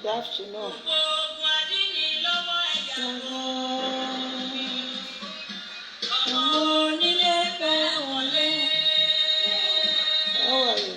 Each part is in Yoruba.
Good afternoon. How are you?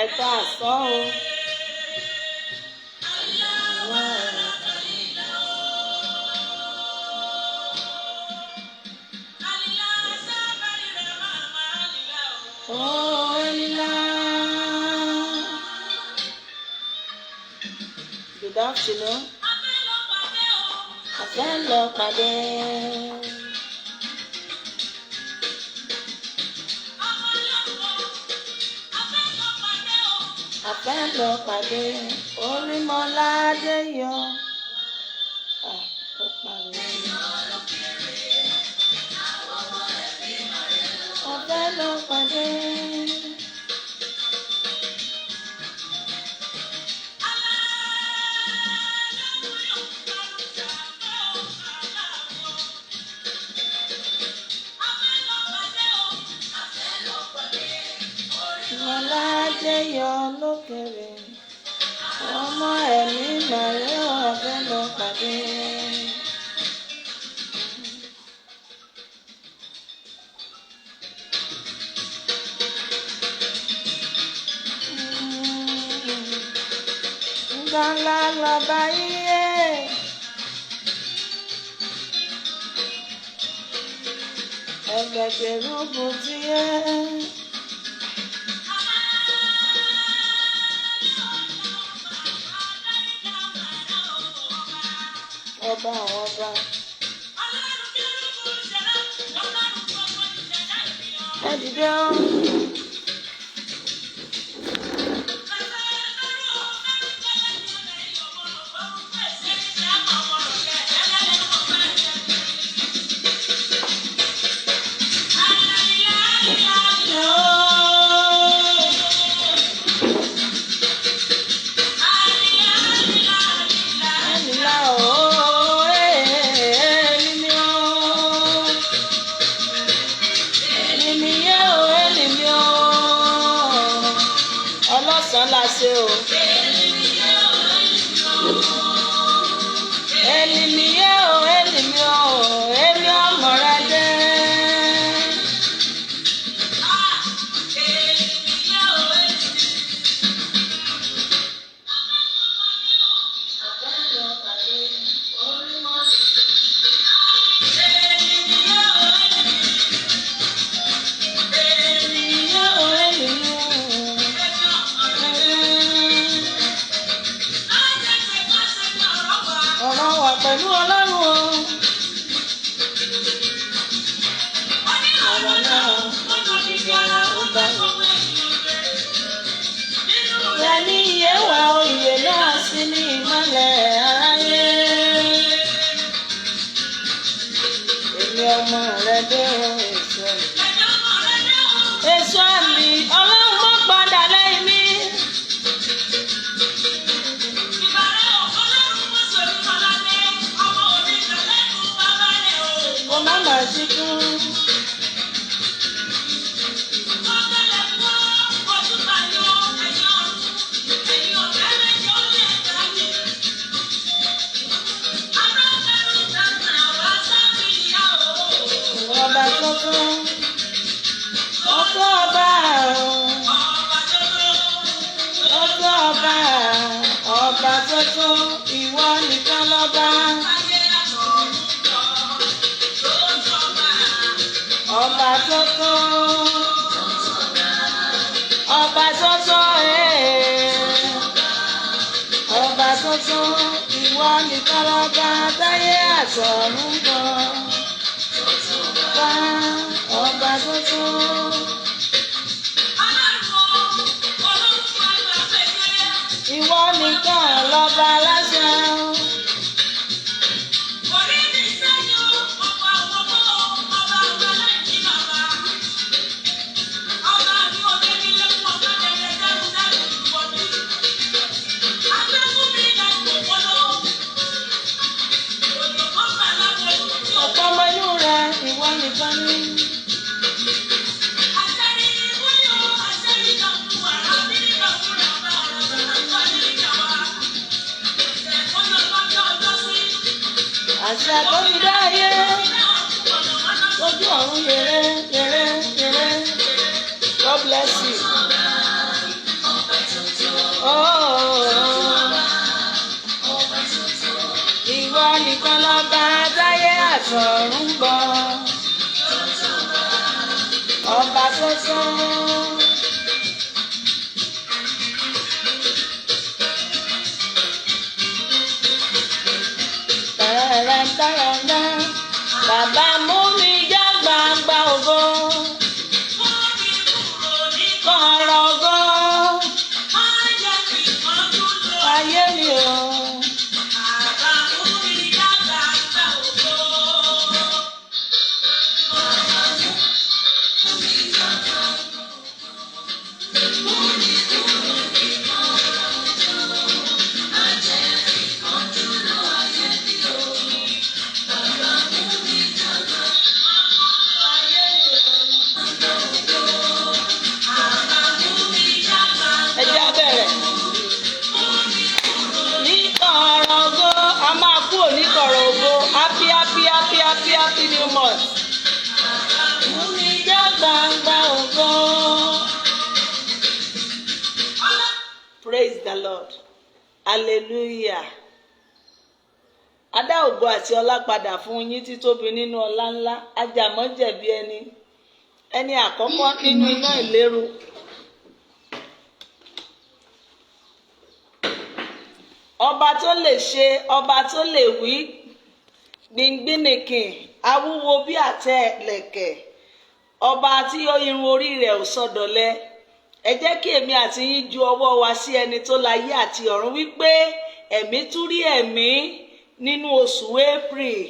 Ẹ̀ka àsán o. Good afternoon. A fẹ́ lọ pàdé. A fẹ́ lọ pàdé Orímọládé yọ. Ó parí. A fẹ́ lọ pàdé. Orímọládé yọ lókèrè. Ọmọ ẹ̀mí màrẹ́ a fẹ́ lọ pàdé. Ngala lọba iye. Ẹgbẹ̀gbẹ̀ rúbù tí yẹ. Ọba àwọn ọba. Ẹ dìde o. Ọlọ́sàn la ṣe o. Èlìmíyé o, èlìmí o, èmi ọmọ rẹ dé. Ọ̀rọ̀ wà pẹ̀lú Ọlọ́run o. Ọ̀rọ̀ náà ó ti di ara ó bá mi. Ìyá ní iye wà o, ìyè náà sí ní ìmọ́lẹ̀ aráyé. Èmi ọmọ rẹ dé o, èso mi. Èso mi, Ọlọ́run mọ́ padà lẹ́yìn mi. Mama siku. Ọba tó lọ́ba. Ọba tuntun. Ọba tuntun. Ọba tuntun. Ìwọ nìkan lọ́ba táyé àtọ̀run bọ̀. Ọba tuntun. Ìwọ nìkan lọ́ba láṣẹ. Ọ̀pọ̀ ọmọ inú rẹ̀ ìwọ nìkan ní. Àṣà tó fi dá ayé lójú ọ̀run yẹrẹ yẹrẹ yẹrẹ. God bless you. Ìwọ nìkan lọ́ba táyé àtọ̀run bọ̀. Ọba tuntun. Bàbá mú mi já gbangba ògo. Kọ̀rọ̀ ògo. Ayé mi o. Happy new month. Praise the Lord. Hallelujah. Adá ògo àti ọlá padà fún yín títóbi nínú ọlá ńlá, ajàmọ́jẹ̀bi ẹni àkọ́kọ́ nínú iná ìléru. Ọba tó lè ṣe, ọba tó lè wí, gbìngbìnìkìn, awúwo bí àtẹ lẹ̀kẹ̀, ọba tí irun orí rẹ̀ ò sọdọ̀lẹ. Ẹ jẹ́ kí èmi àti yín ju ọwọ́ wa sí ẹni tó láyé àti ọ̀run wípé ẹ̀mí tún rí ẹ̀mí nínú oṣù April.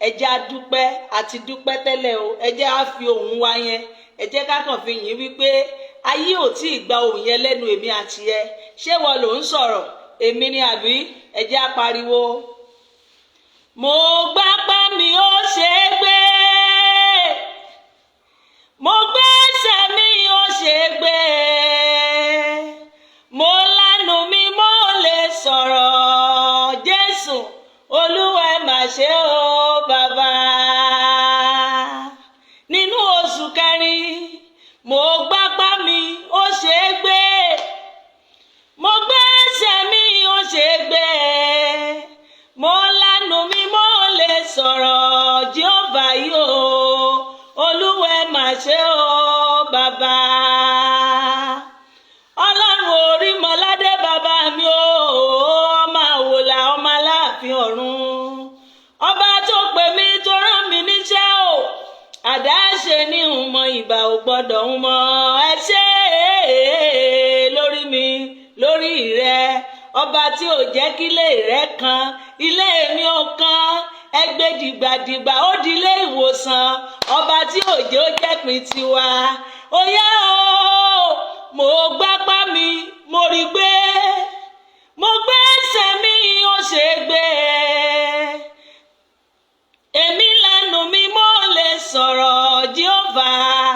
Ẹ jẹ́ á dúpẹ́, àti dúpẹ́ tẹ́lẹ̀ o. Ẹ jẹ́ á fi ohùn wa yẹn, ẹ jẹ́ ká kàn fi yìn wípé ayé ò tí ì gba ohùn yẹn lẹ́nu èmi àti ẹ. Ṣé wọ́n ló ń sọ̀rọ̀? Èmi ni àbí? Ẹ jẹ́ á pariwo. Mo gbàgbọ́ mi ó ṣe é gbé. Mo gbé ẹsẹ̀ mi ó ṣe é gbé. Mo lanu mi mo lè sọ̀rọ̀. Jésù Olúwa ẹ mà ṣe o bàbá. Nínú oṣù kẹrin, mo gbàgbọ́ mi ó ṣe é gbé. Mo gbé ẹsẹ̀ mi ó ṣe é gbé. Mo lanu mi mo lè sọ̀rọ̀. Jehovah yìí o, Olúwa ẹ mà ṣe o bàbá. Ọlọ́run orí mọ́ládé bàbá mi o, ọmọ àwòlà ọmọ aláàfin ọ̀run. Ọba tó pè mí tó rán mi níṣẹ́ o, àdáṣe ní ìmọ̀ ìbà ò gbọ́dọ̀ ń mọ. Ẹ ṣé lórí mi, lórí rẹ. Ọba tí ò jẹ́ kí ilé rẹ kan, ilé mi ò kan. Ẹgbẹ́ dìgbàdìgbà ó di ilé ìwòsàn. Ọba tí ò jẹ́ ó jẹ́pin tiwa. Ó yá o, mo gbápá mi, mo rí gbé. Mo gbé ẹsẹ̀ mi ó ṣe é gbé. Èmi lanu mi mo lè sọ̀rọ̀. Jehovah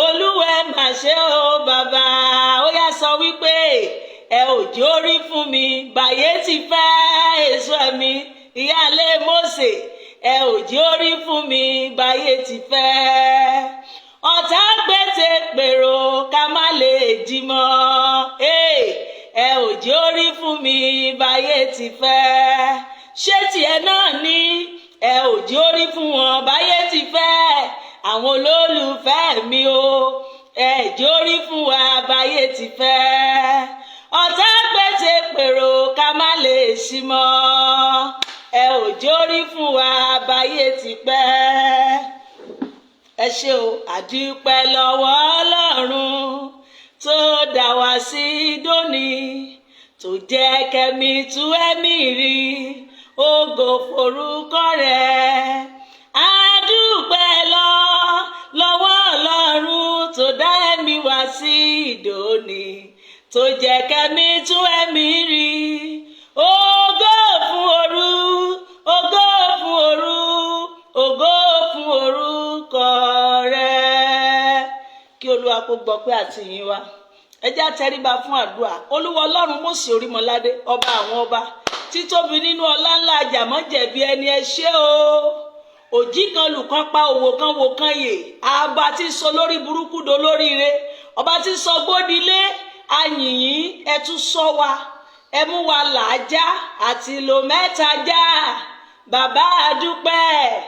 Olúwa ẹ mà ṣe o bàbá. Ó yá sọ wípé ẹ ò jó rí fún mi, báyé ti fẹ́ èso ẹ̀mí. Ìyáálé Mósè, ẹ ò jó rí fún mi, báyé ti fẹ́. Ọ̀tá gbètè gbèrò ká má lè jí mọ́. Ẹ ò jó rí fún mi, báyé ti fẹ́. ṣé tiẹ̀ náà ni ẹ ò jí orí fún wọn báyé ti fẹ́ àwọn olólùfẹ́ mi o ẹ jí orí fún wa báyé ti fẹ́ ọ̀tá pété pèrò ká má lè ṣí mọ́ ẹ ò jí orí fún wa báyé ti pẹ́. Ẹ ṣé o, àdúpẹ́ lọ́wọ́ Ọlọ́run tó dá wa sí dòní tó jẹ́ kẹ́mi tú ẹ̀mí rí ògo forúkọ rẹ̀. Àdúpẹ́ lọ́wọ́ Ọlọ́run tó dá ẹ̀mí wa sí dòní tó jẹ́ kẹ́mi tú ẹ̀mí rí ògo fún òru ògo fún òru ògo fún orúkọ rẹ̀. Kí Olúwa kó gbọ́ pé àtìyìn wa. Ẹ jẹ́ á tẹríba fún àdúrà. Olúwa Ọlọ́run Mósè Orímọládé, ọba àwọn ọba, títóbi nínú ọlá ńlá àjàmọ́jẹ̀bi ẹni, ẹ ṣé o. Òjì kan lùkan pa, òwò kan wò kan yè, àbá tí sọ lórí burúkú dolóríire, ọba tí sọ gbódilé, ayìnyín, ẹ tún sọ wa, ẹ mú wa làájá àti lò mẹ́ta já. Bàbá àdúpẹ́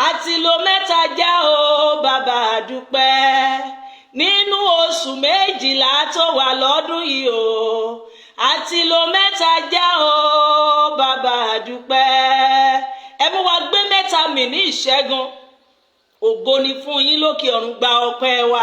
àti lò mẹ́ta já o, bàbá àdúpẹ́ nínú oṣù méjìlá tó wà lọ́dún yìí o, àti lò mẹ́ta já o, bàbá àdúpẹ́. Ẹ mú wa gbé mẹ́ta mì ní ìṣẹ́gun. Ògo ni fún yín lókè ọ̀run, gba ọpẹ́ wa.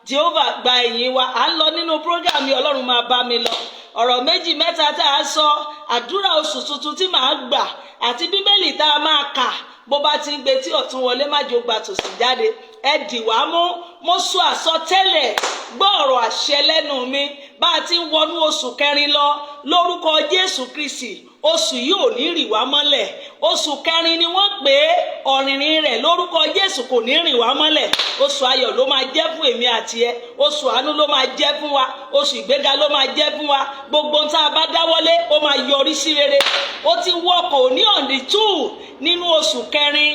Jehovah gba ìyìn wa. À ń lọ nínú program yìí, Ọlọ́run máa bá mi lọ. Ọ̀rọ̀ méjì mẹ́ta tá a sọ, àdúrà oṣù tuntun tí màá gbà àti bíbélì tá a máa kà, bó bá ti ń gbé tí ọ̀tún wọlé má jò gba tòsì jáde. Ẹ dì wá mú, mo sọ àsọtẹ́lẹ̀, gbọ́ ọ̀rọ̀ àṣẹ lẹ́nu mi bá a ti ń wọnú oṣù kẹrin lọ lórúkọ Jésù Kristi. Oṣù yìí ò ní rì wá mọ́lẹ̀. Oṣù kẹrin ni wọ́n pè é, ọ̀rìnrìn rẹ̀ lórúkọ Jésù kò ní rìn wá mọ́lẹ̀. Oṣù ayọ̀ ló máa jẹ́ fún èmi àti ẹ. Oṣù àánú ló máa jẹ́ fún wa. Oṣù ìgbéga ló máa jẹ́ fún wa. Gbogbo ohun tá a bá dáwọ́lé ó máa yọrí sí rere. Ó ti wọkọ̀ òní ọ̀ndì 2 nínú oṣù kẹrin.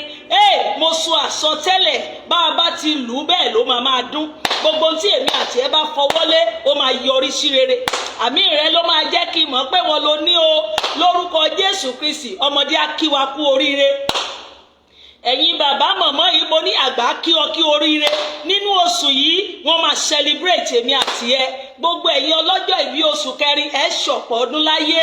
Mo sọ àsọtẹ́lẹ̀, bá a bá ti lù ú bẹ́ẹ̀ ló máa dún. Gbogbo tí èmi àti ẹ bá fọwọ́lé ó máa yọrí sí rere. Àmì rẹ ló máa jẹ́ kí n mọ̀ pé wọ́n lo ní o lórúkọ Jésù Kristi. Ọmọdé á kí wa kú oríire. Ẹ̀yin bàbá mọ̀mọ́ yìí, mo ní àgbà kí ọ kí oríire. Nínú oṣù yìí wọ́n máa celebrate èmi àti ẹ. Gbogbo ẹ̀yin ọlọ́jọ́ ìbí oṣù kẹrin, ẹ ṣọ̀pọ̀ ọdún láyé.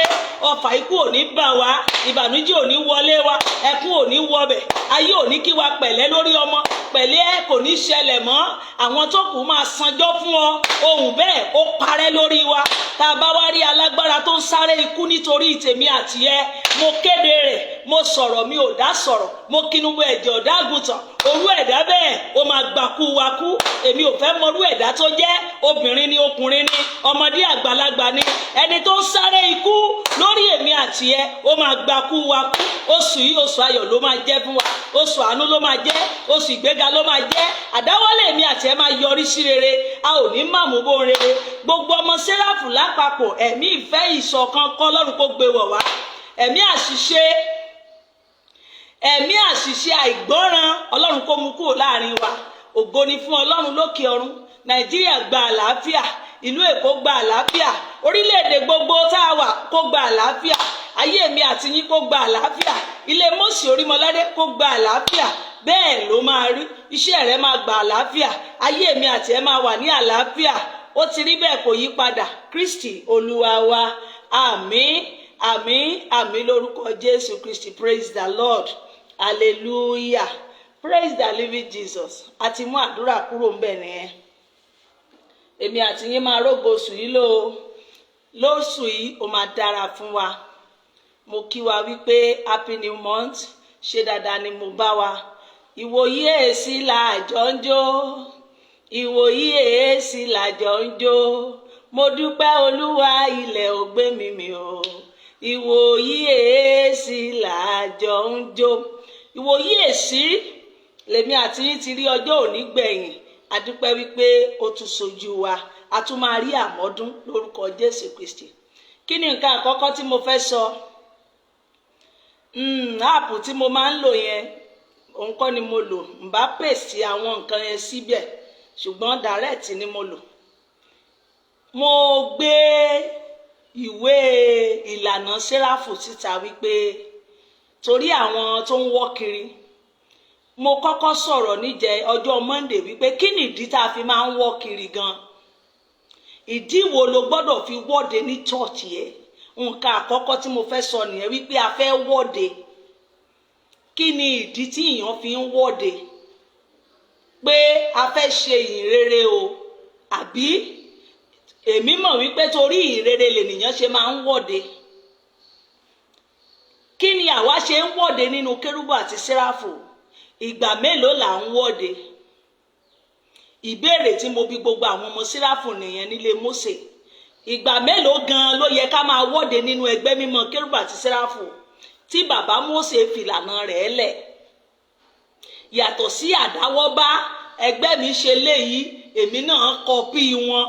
Ọfà ikú ò ní bà wá, ìbànújẹ́ ò ní wọlé wa, ẹkún ò ní wọbẹ̀, ayé ò ní kí wa pẹ̀lẹ́ lórí ọmọ, pẹ̀lẹ́ kò ní ṣẹlẹ̀ mọ́. Àwọn tó kù máa sanjọ́ fún ọ. Ohun bẹ́ẹ̀ ó parẹ́ lórí wa. Tá a bá wá rí alágbára tó ń sáré ikú nítorí tèmi àti ẹ, mo kéde rẹ̀, mo sọ̀rọ̀ mi ò dá sọ̀rọ̀, mo kinu bọ ẹ̀jẹ̀ ọ̀dá àgùntàn. Orú ẹ̀dá bẹ́ẹ̀ ó máa gbàkú wa kú. Èmi ò fẹ́ mọrú ẹ̀dá tó jẹ́. Obìnrin ni, ọkùnrin ni, ọmọdé àgbàlagbà ni, ẹni tó ń sáré ikú lórí èmi àti ẹ ó máa gbàkú wa kú. Oṣù yìí oṣù ayọ̀ ló máa jẹ́ fún wa. Oṣù àánú ló máa jẹ́. Oṣù ìgbéga ló máa jẹ́. Àdáwọ́lé èmi àti ẹ máa yọrí sí rere. A ò ní màmú bó rere. Gbogbo ọmọ Séráfù lápapọ̀, ẹ̀mí ìfẹ́ ìṣọ̀kan kọ́ Ọlọ́run kó gbé wọ̀ wá. Ẹ̀mí àṣìṣe àìgbọ́ràn Ọlọ́run kó mú kúrò láàrin wa. Ògo ni fún Ọlọ́run lókè ọ̀run. Nàìjíríà gba àlàáfíà, ìlú Èkó gba àlàáfíà, orílẹ̀-èdè gbogbo tá a wà kó gba àlàáfíà, ayé mi àti yín kó gba àlàáfíà, ilé Mósè Orímọládé kó gba àlàáfíà. Bẹ́ẹ̀ ló máa rí. Iṣẹ́ rẹ máa gba àlàáfíà, ayé mi àti ẹ máa wà ní àlàáfíà. Ó ti rí bẹ́ẹ̀, kò yí padà. Kristi Olúwa wa. Àmín, àmín, àmín lórúkọ Jésù Kristi. Praise the Lord. Hallelujah. Praise the living Jesus. A ti mú àdúrà kúrò ń bẹ̀ nìyẹn. Èmi àti yín máa rógo oṣù yìí lóṣù yìí ó máa dára fún wa. Mo kí wa wípé happy new month. Ṣé dáadáa ni mo bá wa. Ìwòyí èsì làjọ ń jó. Ìwòyí èsì làjọ ń jó. Mo dúpẹ́ Olúwa, ilẹ̀ ò gbé mi mì o. Ìwòyí èsì làjọ ń jó. Ìwòyí èsì lèmi àti yín ti rí ọjọ́ òní gbẹ̀yìn. A dúpẹ́ wípé ó tún ṣojú wa. A tún máa rí àmọ́dún lórúkọ Jésù Kristi. Kí ni nǹkan àkọ́kọ́ tí mo fẹ́ sọ? Áàpù tí mo máa ń lò yẹn, òun kọ́ ni mo lò. N bá pèsè àwọn nǹkan yẹn síbẹ̀, ṣùgbọ́n direct ni mo lò. Mo gbé ìwé ìlànà Séráfù síta wípé torí àwọn tó ń wọ́ kiri. Mo kọ́kọ́ sọ̀rọ̀ níjẹ́ ọjọ́ Monday wípé kí ni ìdí tá a fi máa ń wọ́ kiri gan? Ìdí wo ló gbọ́dọ̀ fi wọ́de ní church yẹn? Nǹkan àkọ́kọ́ tí mo fẹ́ sọ nìyẹn wípé a fẹ́ wọ́de. Kí ni ìdí tí èèyàn fi ń wọ́de? Pé a fẹ́ ṣe ìhìnrere o, àbí èmi mọ̀ wípé torí ìhìnrere lènìyàn ṣe máa ń wọ́de. Kí ni àwa ṣe ń wọ́de nínú kérúbù àti séráfù? Ìgbà mélòó là ń wọ́de? Ìbéèrè tí mo bi gbogbo àwọn ọmọ séráfù nìyẹn nílé Mósè. Ìgbà mélòó gan ló yẹ ká máa wọ́de nínú ẹgbẹ́ mímọ́ kérúbù àti séráfù tí bàbá Mósè fìlànà rẹ̀ lẹ̀? Yàtọ̀ sí àdáwọ́bá, ẹgbẹ́ mi ṣe léyìí, èmi náà kọ́pì wọn.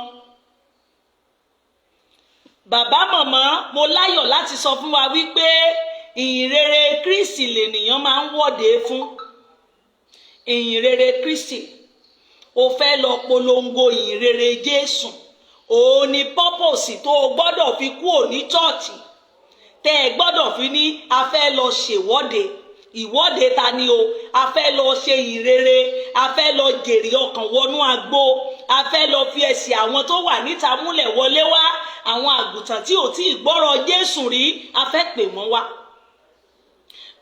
Bàbá màmá, mo láyọ̀ láti sọ fún wa wípé ìhìnrere Kristi lènìyàn máa ń wọ́de fún. Ìhìnrere Kristi, o fẹ́ lọ polongo ìhìnrere Jésù. Òun ni pọ́pọ̀sì tó o gbọ́dọ̀ fi kúrò ní chọ́ọ̀chì. Tẹ́ ẹ gbọ́dọ̀ fi ní a fẹ́ lọ ṣèwọ́de. Ìwọ́de ta ni o? A fẹ́ lọ ṣe ìhìnrere, a fẹ́ lọ jèrè ọkàn wọnú agbo, a fẹ́ lọ fi ẹsẹ̀ àwọn tó wà níta múlẹ̀ wọlé wá, àwọn àgùntàn tí ò tí ì gbọ́rọ̀ Jésù rí, a fẹ́ pè wọ́n wá.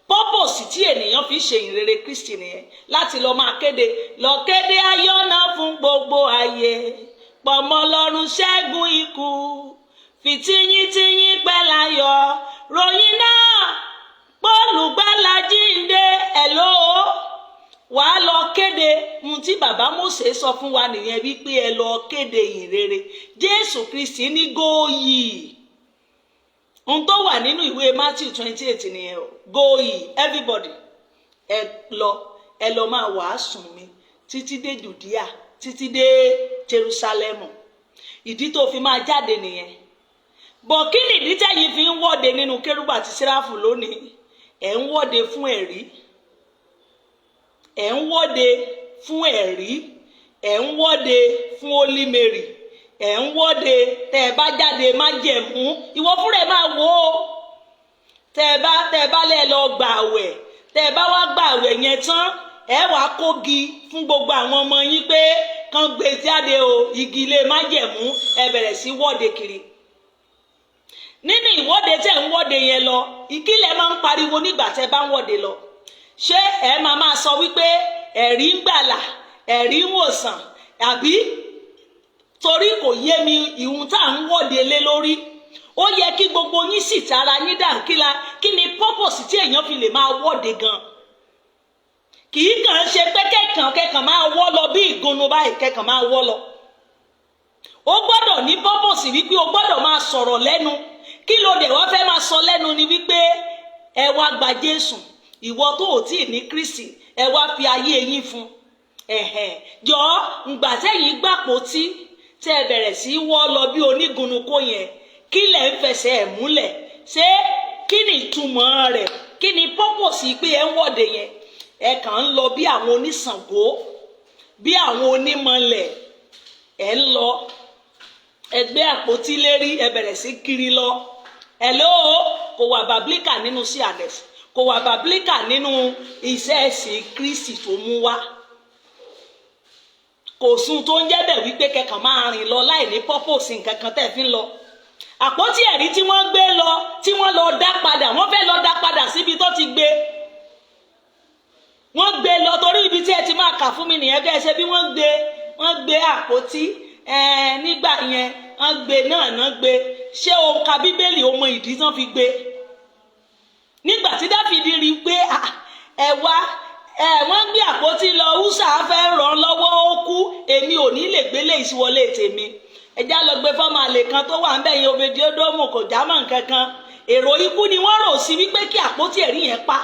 Pọ́pọ̀sì tí ènìyàn fi ṣe ìhìnrere Kristi nìyẹn, láti lọ máa kéde, lọ kéde ayọ̀ náà fún gbogbo ayé, pọ̀mọ́ Ọlọ́run ṣẹ́gun ikú, fi tíyín pẹ́ láyọ̀, ròyìn náà pọ́lùgbàlà jíǹde. Hello, wà á lọ kéde ohun tí bàbá Mósè sọ fún wa nìyẹn wípé ẹ lọ kéde ìhìnrere Jésù Kristi ní góòyì. Ohun tó wà nínú ìwé Matthew 28 nìyẹn o. Góòyì, everybody ẹ lọ máa wàásù mi títí dé Jùdíà, títí dé Jerúsálẹ́mù. Ìdí tó fi máa jáde nìyẹn. Bọ̀ kí ni ìdí tẹ́yìn fi ń wọ́de nínú kérúbù àti séráfù lónìí? Ẹ̀ ń wọ́de fún ẹ̀rí. Ẹ̀ ń wọ́de fún ẹ̀rí. Ẹ̀ ń wọ́de fún Holy Mary. Ẹ̀ ń wọ́de tẹ́ ẹ bá jáde májẹ̀mú. Ìwọ fúnra ẹ máa wò ó. Tẹ́ ẹ bá lẹ́ lọ gbà àwẹ̀. Tẹ́ ẹ bá wá gbà àwẹ̀ yẹn tán, ẹ wàá kógi fún gbogbo àwọn ọmọ yín pé kán gbé jáde o, igi ilé májẹ̀mú, ẹ bẹ̀rẹ̀ sí wọ́de kiri. Nínú ìwọ́de tẹ́ ń wọ́de yẹn lọ, ìkílẹ̀ máa ń pariwo nígbà tẹ́ bá ń wọ́de lọ. Ṣé ẹ máa sọ wípé ẹ̀rí ń gbàlà, ẹ̀rí ń wòsàn, àbí? Torí kò yé mi ìhun tá à ń wọ́de lé lórí. Ó yẹ kí gbogbo yín sì tara yín dànkíla. Kí ni pọ́pọ̀sì tí èèyàn fi lè máa wọ́de gan? Kì í kàn ṣe pé kẹ́kàn máa wọ́ lọ bí ìgúnnu báyìí, kẹ́kàn máa wọ́ lọ. Ó gbọ́dọ̀ ní pọ́pọ̀sì wípé o gbọ́dọ̀ máa sọ̀rọ̀ lẹ́nu. Kí ló dé wá fẹ́ máa sọ lẹ́nu ni wípé ẹ wá gba Jésù, ìwọ tó ò tí ì ní Kristi, ẹ wá fi ayé yín fún. Jọ̀ọ́ ǹgbà tẹ́yìn gbàpò tí tẹ́ ẹ bẹ̀rẹ̀ sí wọ́ lọ bí onígunukó yẹn, kí lẹ̀ ń fẹsẹ̀ ẹ̀ múlẹ̀? Ṣé kí ni ìtumọ̀ rẹ̀? Kí ni pọ́pọ̀sì pé ẹ ń wọ́de yẹn? Ẹ kàn ń lọ bí àwọn oníṣàngó, bí àwọn onímọ̀lẹ̀, ẹ ń lọ ẹgbẹ́ àpótí lérí, ẹ bẹ̀rẹ̀ sí kiri lọ. Hello, kò wà bàbílíkà nínú CRS, kò wà bàbílíkà nínú iṣẹ́ ẹ̀sìn Kristi tó mú wá. Kò sùn tó ń jẹ́ bẹ̀ wípé kẹkàn máa rìn lọ láì ní pọ́pọ̀sì nǹkan kan tẹ́ fi ń lọ. Àpótí ẹ̀rí tí wọ́n gbé lọ, tí wọ́n lọ dá padà, wọ́n fẹ́ lọ dá padà síbi tó ti gbé. Wọ́n gbé lọ torí ibi tí ẹ ti máa kà fún mi nìyẹn bẹ́ẹ̀ ṣe bí wọ́n gbé àpótí nígbà yẹn wọ́n gbé náà gbé. Ṣé o ka Bíbélì o mọ ìdí tán fi gbé? Nígbà tí Dáfídì rí pé wọ́n gbé àpótí lọ, Húsà fẹ́ ràn lọ́wọ́, ó kú, èmi ò ní lè gbélé ìṣíwọlé tèmi. Ẹjá lọ gbé fọ́mọ àlè kan tó wà ń bẹ̀yìn Obedi-Ódómù, kò jámọ́ nǹkan kan. Èrò ikú ni wọ́n rò sí wípé kí àpótí ẹ̀rí yẹn pa.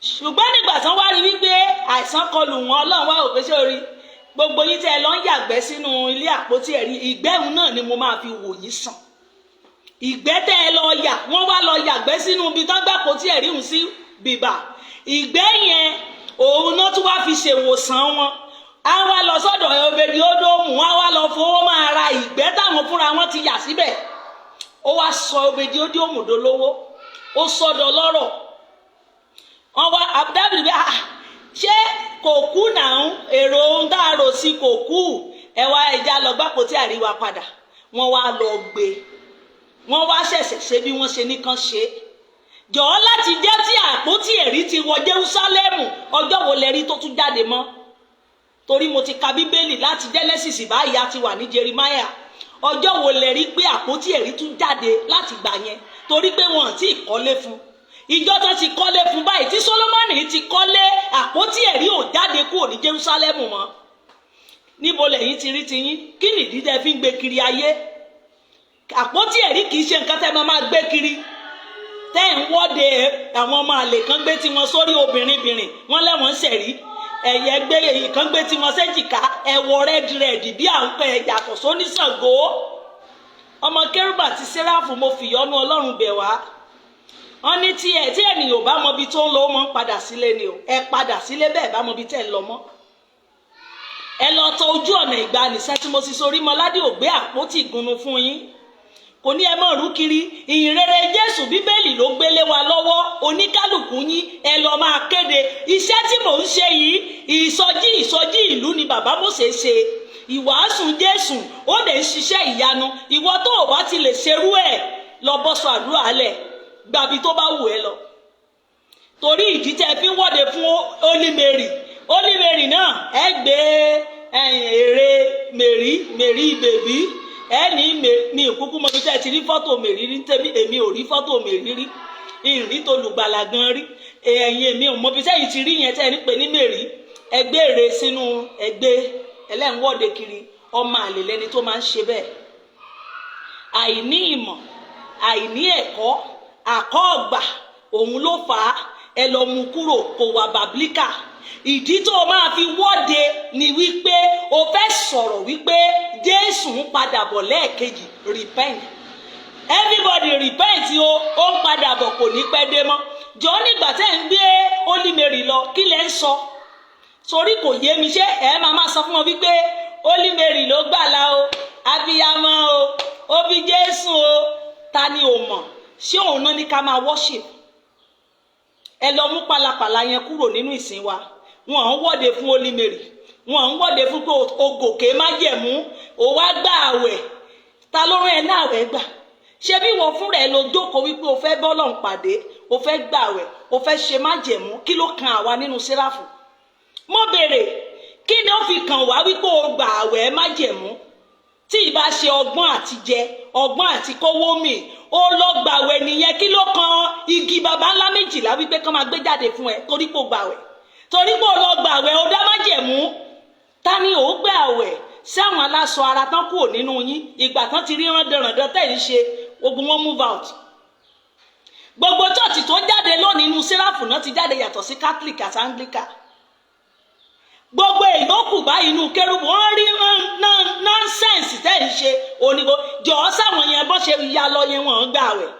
Ṣùgbọ́n nígbà tán wá rí wípé àìsàn kọlù wọn, Ọlọ́run wá òpé ṣé orí gbogbo yín tẹ́ ẹ lọ ń yàgbẹ́ sínú ilé àpótí ẹ̀rí, ìgbẹ́hùn náà ni mo máa fi wò yín sàn. Ìgbẹ́ tẹ́ ẹ lọ yà, wọ́n wá lọ yàgbẹ́ sínú ibi tán gbà àpótí ẹ̀rí hùn sí bìbà. Ìgbẹ́ yẹn òun náà tún wá fi ṣèwòsàn wọn. A wá lọ sọ́dọ̀ Obedi-Ódómù, wọ́n wá lọ fowó máa ra ìgbẹ́ táwọn fúnra wọn ti yà síbẹ̀. Ó wá sọ Obedi-Ódómù dolówó, ó sọ́dọ̀ lọ́rọ̀. wọ́n wá Dáfídì bí ṣé kò kú náà èrò ohun tá a rò sí kò kú ẹ wá ẹja lọ gbàpótí àríwá padà. Wọ́n wá lọ gbé wọ́n wá ṣẹ̀ṣẹ̀ ṣe bí wọ́n ṣe nìkan ṣe jọ̀ọ́ láti jẹ́ tí àpótí ẹ̀rí ti wọ Jerúsálẹ́mù ọjọ́ wo lẹ rí tó tún jáde mọ́ torí mo ti ka Bíbélì láti Genesis báyìí a ti wà ní Jeremiah ọjọ́ wo lẹ rí pé àpótí ẹ̀rí tún jáde láti gbà yẹn torí pé wọn ti kọ́lé fún ìjọ tó ti kọ́lé fún báyìí tí Sólómọ́nì ti kọ́lé àpótí ẹ̀rí ò jáde kúrò ní Jerúsálẹ́mù mọ́ níbo lẹ́yìn ti rí tiyín kí nìdí tẹ́ fi ń gbé kiri ayé àpótí ẹ̀rí kì í ṣe nǹkan tẹ́ máa gbé kiri tẹ́ ń wọ́de àwọn ọmọ àlè kan gbé tiwọn sórí obìnrin wọ́n lẹ́wọ̀n ṣẹ̀rí ẹ̀yẹ gbé èyí kan gbé tiwọn sẹ́jìká ẹ̀wọ̀ rẹ́dìrẹ́dì bí à ń pẹ́ yàtọ̀ sóníṣàngó ọmọ Kérúbù àti Séráfù mo fìyọ́nú Ọlọ́run bẹ̀ wá wọ́n ní tí ènìyàn ò bá mọbi tó ń lọ ó mọ́ ń padà sílé ni o ẹ padà sílé bẹ́ẹ̀ bá mọbi tẹ́ ń lọ mọ́ ẹ lọ tọ ojú ọ̀nà ìgbani sẹ́tìmọ́sí sórí mọ́ládé ò gbé àpótí ìgúnnu fún yín kò ní ẹ mọ̀ rú kiri ìyìnrere Jésù Bíbélì ló gbélé wa lọ́wọ́ oníkálùkù yín ẹ lọ máa kéde iṣẹ́ tí mò ń ṣe yìí ìsọjí ìlú ni bàbá Mósè ṣe ìwàásù Jésù ó lè ṣiṣẹ́ ìyanu ìwọ tó o bá ti lè ṣerú ẹ̀ lọ bọ́ sọ àdúrà lẹ̀ gbàbí tó bá wù ẹ́ lọ torí ìdí tẹ́ fi ń wọ́de fún Holy Mary náà ẹ gbé èrè Mary bèbí ẹni mi ìkúkú mọ bí tẹ́ ti rí fọ́tò Mary rí tẹ́bí èmi ò rí fọ́tò Mary rí ìrìn tó lùgbàlà gan rí ẹ̀yìn èmi ò mọ bí tẹ́yìn ti rí yẹn tẹ́ ní pé ní Mary ẹgbẹ́ èrè sínú ẹgbẹ́ ẹlẹ́wọ̀de kiri ọmọ àlè lẹni tó máa ń ṣe bẹ́ẹ̀ àìní ìmọ̀ àìní ẹ̀kọ́ àkọ́ọ̀gbà òun ló fà á ẹ lọ mú kúrò kò wà bàbílíkà ìdí tó máa fi wọ́de ni wípé o fẹ́ sọ̀rọ̀ wípé Jésù ń padà bọ̀ lẹ́ẹ̀kejì repent everybody repent ó ń padà bọ̀ kò ní pẹ́ dé mọ́ jọ nígbà tẹ́ ń gbé Holy Mary lọ kí lẹ́ ń sọ torí kò yé mi ṣé ẹ máa sọ fún wọn wípé Holy Mary ló gbàlà o abiyamọ o ó bí Jésù o ta ni ò mọ̀ ṣé òun náà ní ká máa worship ẹ lọ mú pálapàla yẹn kúrò nínú ìsìn wa wọn ń wọ́de fún Holy Mary wọn ń wọ́de fún pé ogòkè má jẹ̀mú ò wá gbà àwẹ̀ ta ló rán ẹ náà àwẹ̀ gbà ṣé bí wọ́n fúnra ẹ ló jókòó wípé o fẹ́ bọ́lọ́run pàdé o fẹ́ gbà àwẹ̀ o fẹ́ ṣe má jẹ̀mú kí ló kan àwa nínú Séráfù mo béèrè kí ni ó fi kàn wá wípé o gbà àwẹ̀ má jẹ̀mú tí ìbá ṣe ọgbọ́n àti jẹ ọgbọ́n àti kówó mi ó lọ gbàwẹ̀ nìyẹn kí ló kan igi baba ńlá méjìlá wípé kán máa gbé jáde fún ẹ torí pé o gbàwẹ̀ torí pé o lọ gbàwẹ̀ o dá májẹ̀mú ta ni ò gbàwẹ̀ sí àwọn aláṣọ ara tán kúrò nínú yín ìgbà tán ti rí rándanràndan tẹ̀ ń ṣe ogun wọn move out gbogbo chọ́ọ̀tì tó jáde lónìí inú Séráfù náà ti jáde yàtọ̀ sí Catholic àti Anglican gbogbo ìyókù báyìí inú Kérúbù wọn rí nọ́nsẹ̀nsì tẹ́ ń ṣe onígbò jọ̀ọ́ sáwọn yẹn bọ́ ṣe ya lọ yẹn wọ́n ń gbàwẹ̀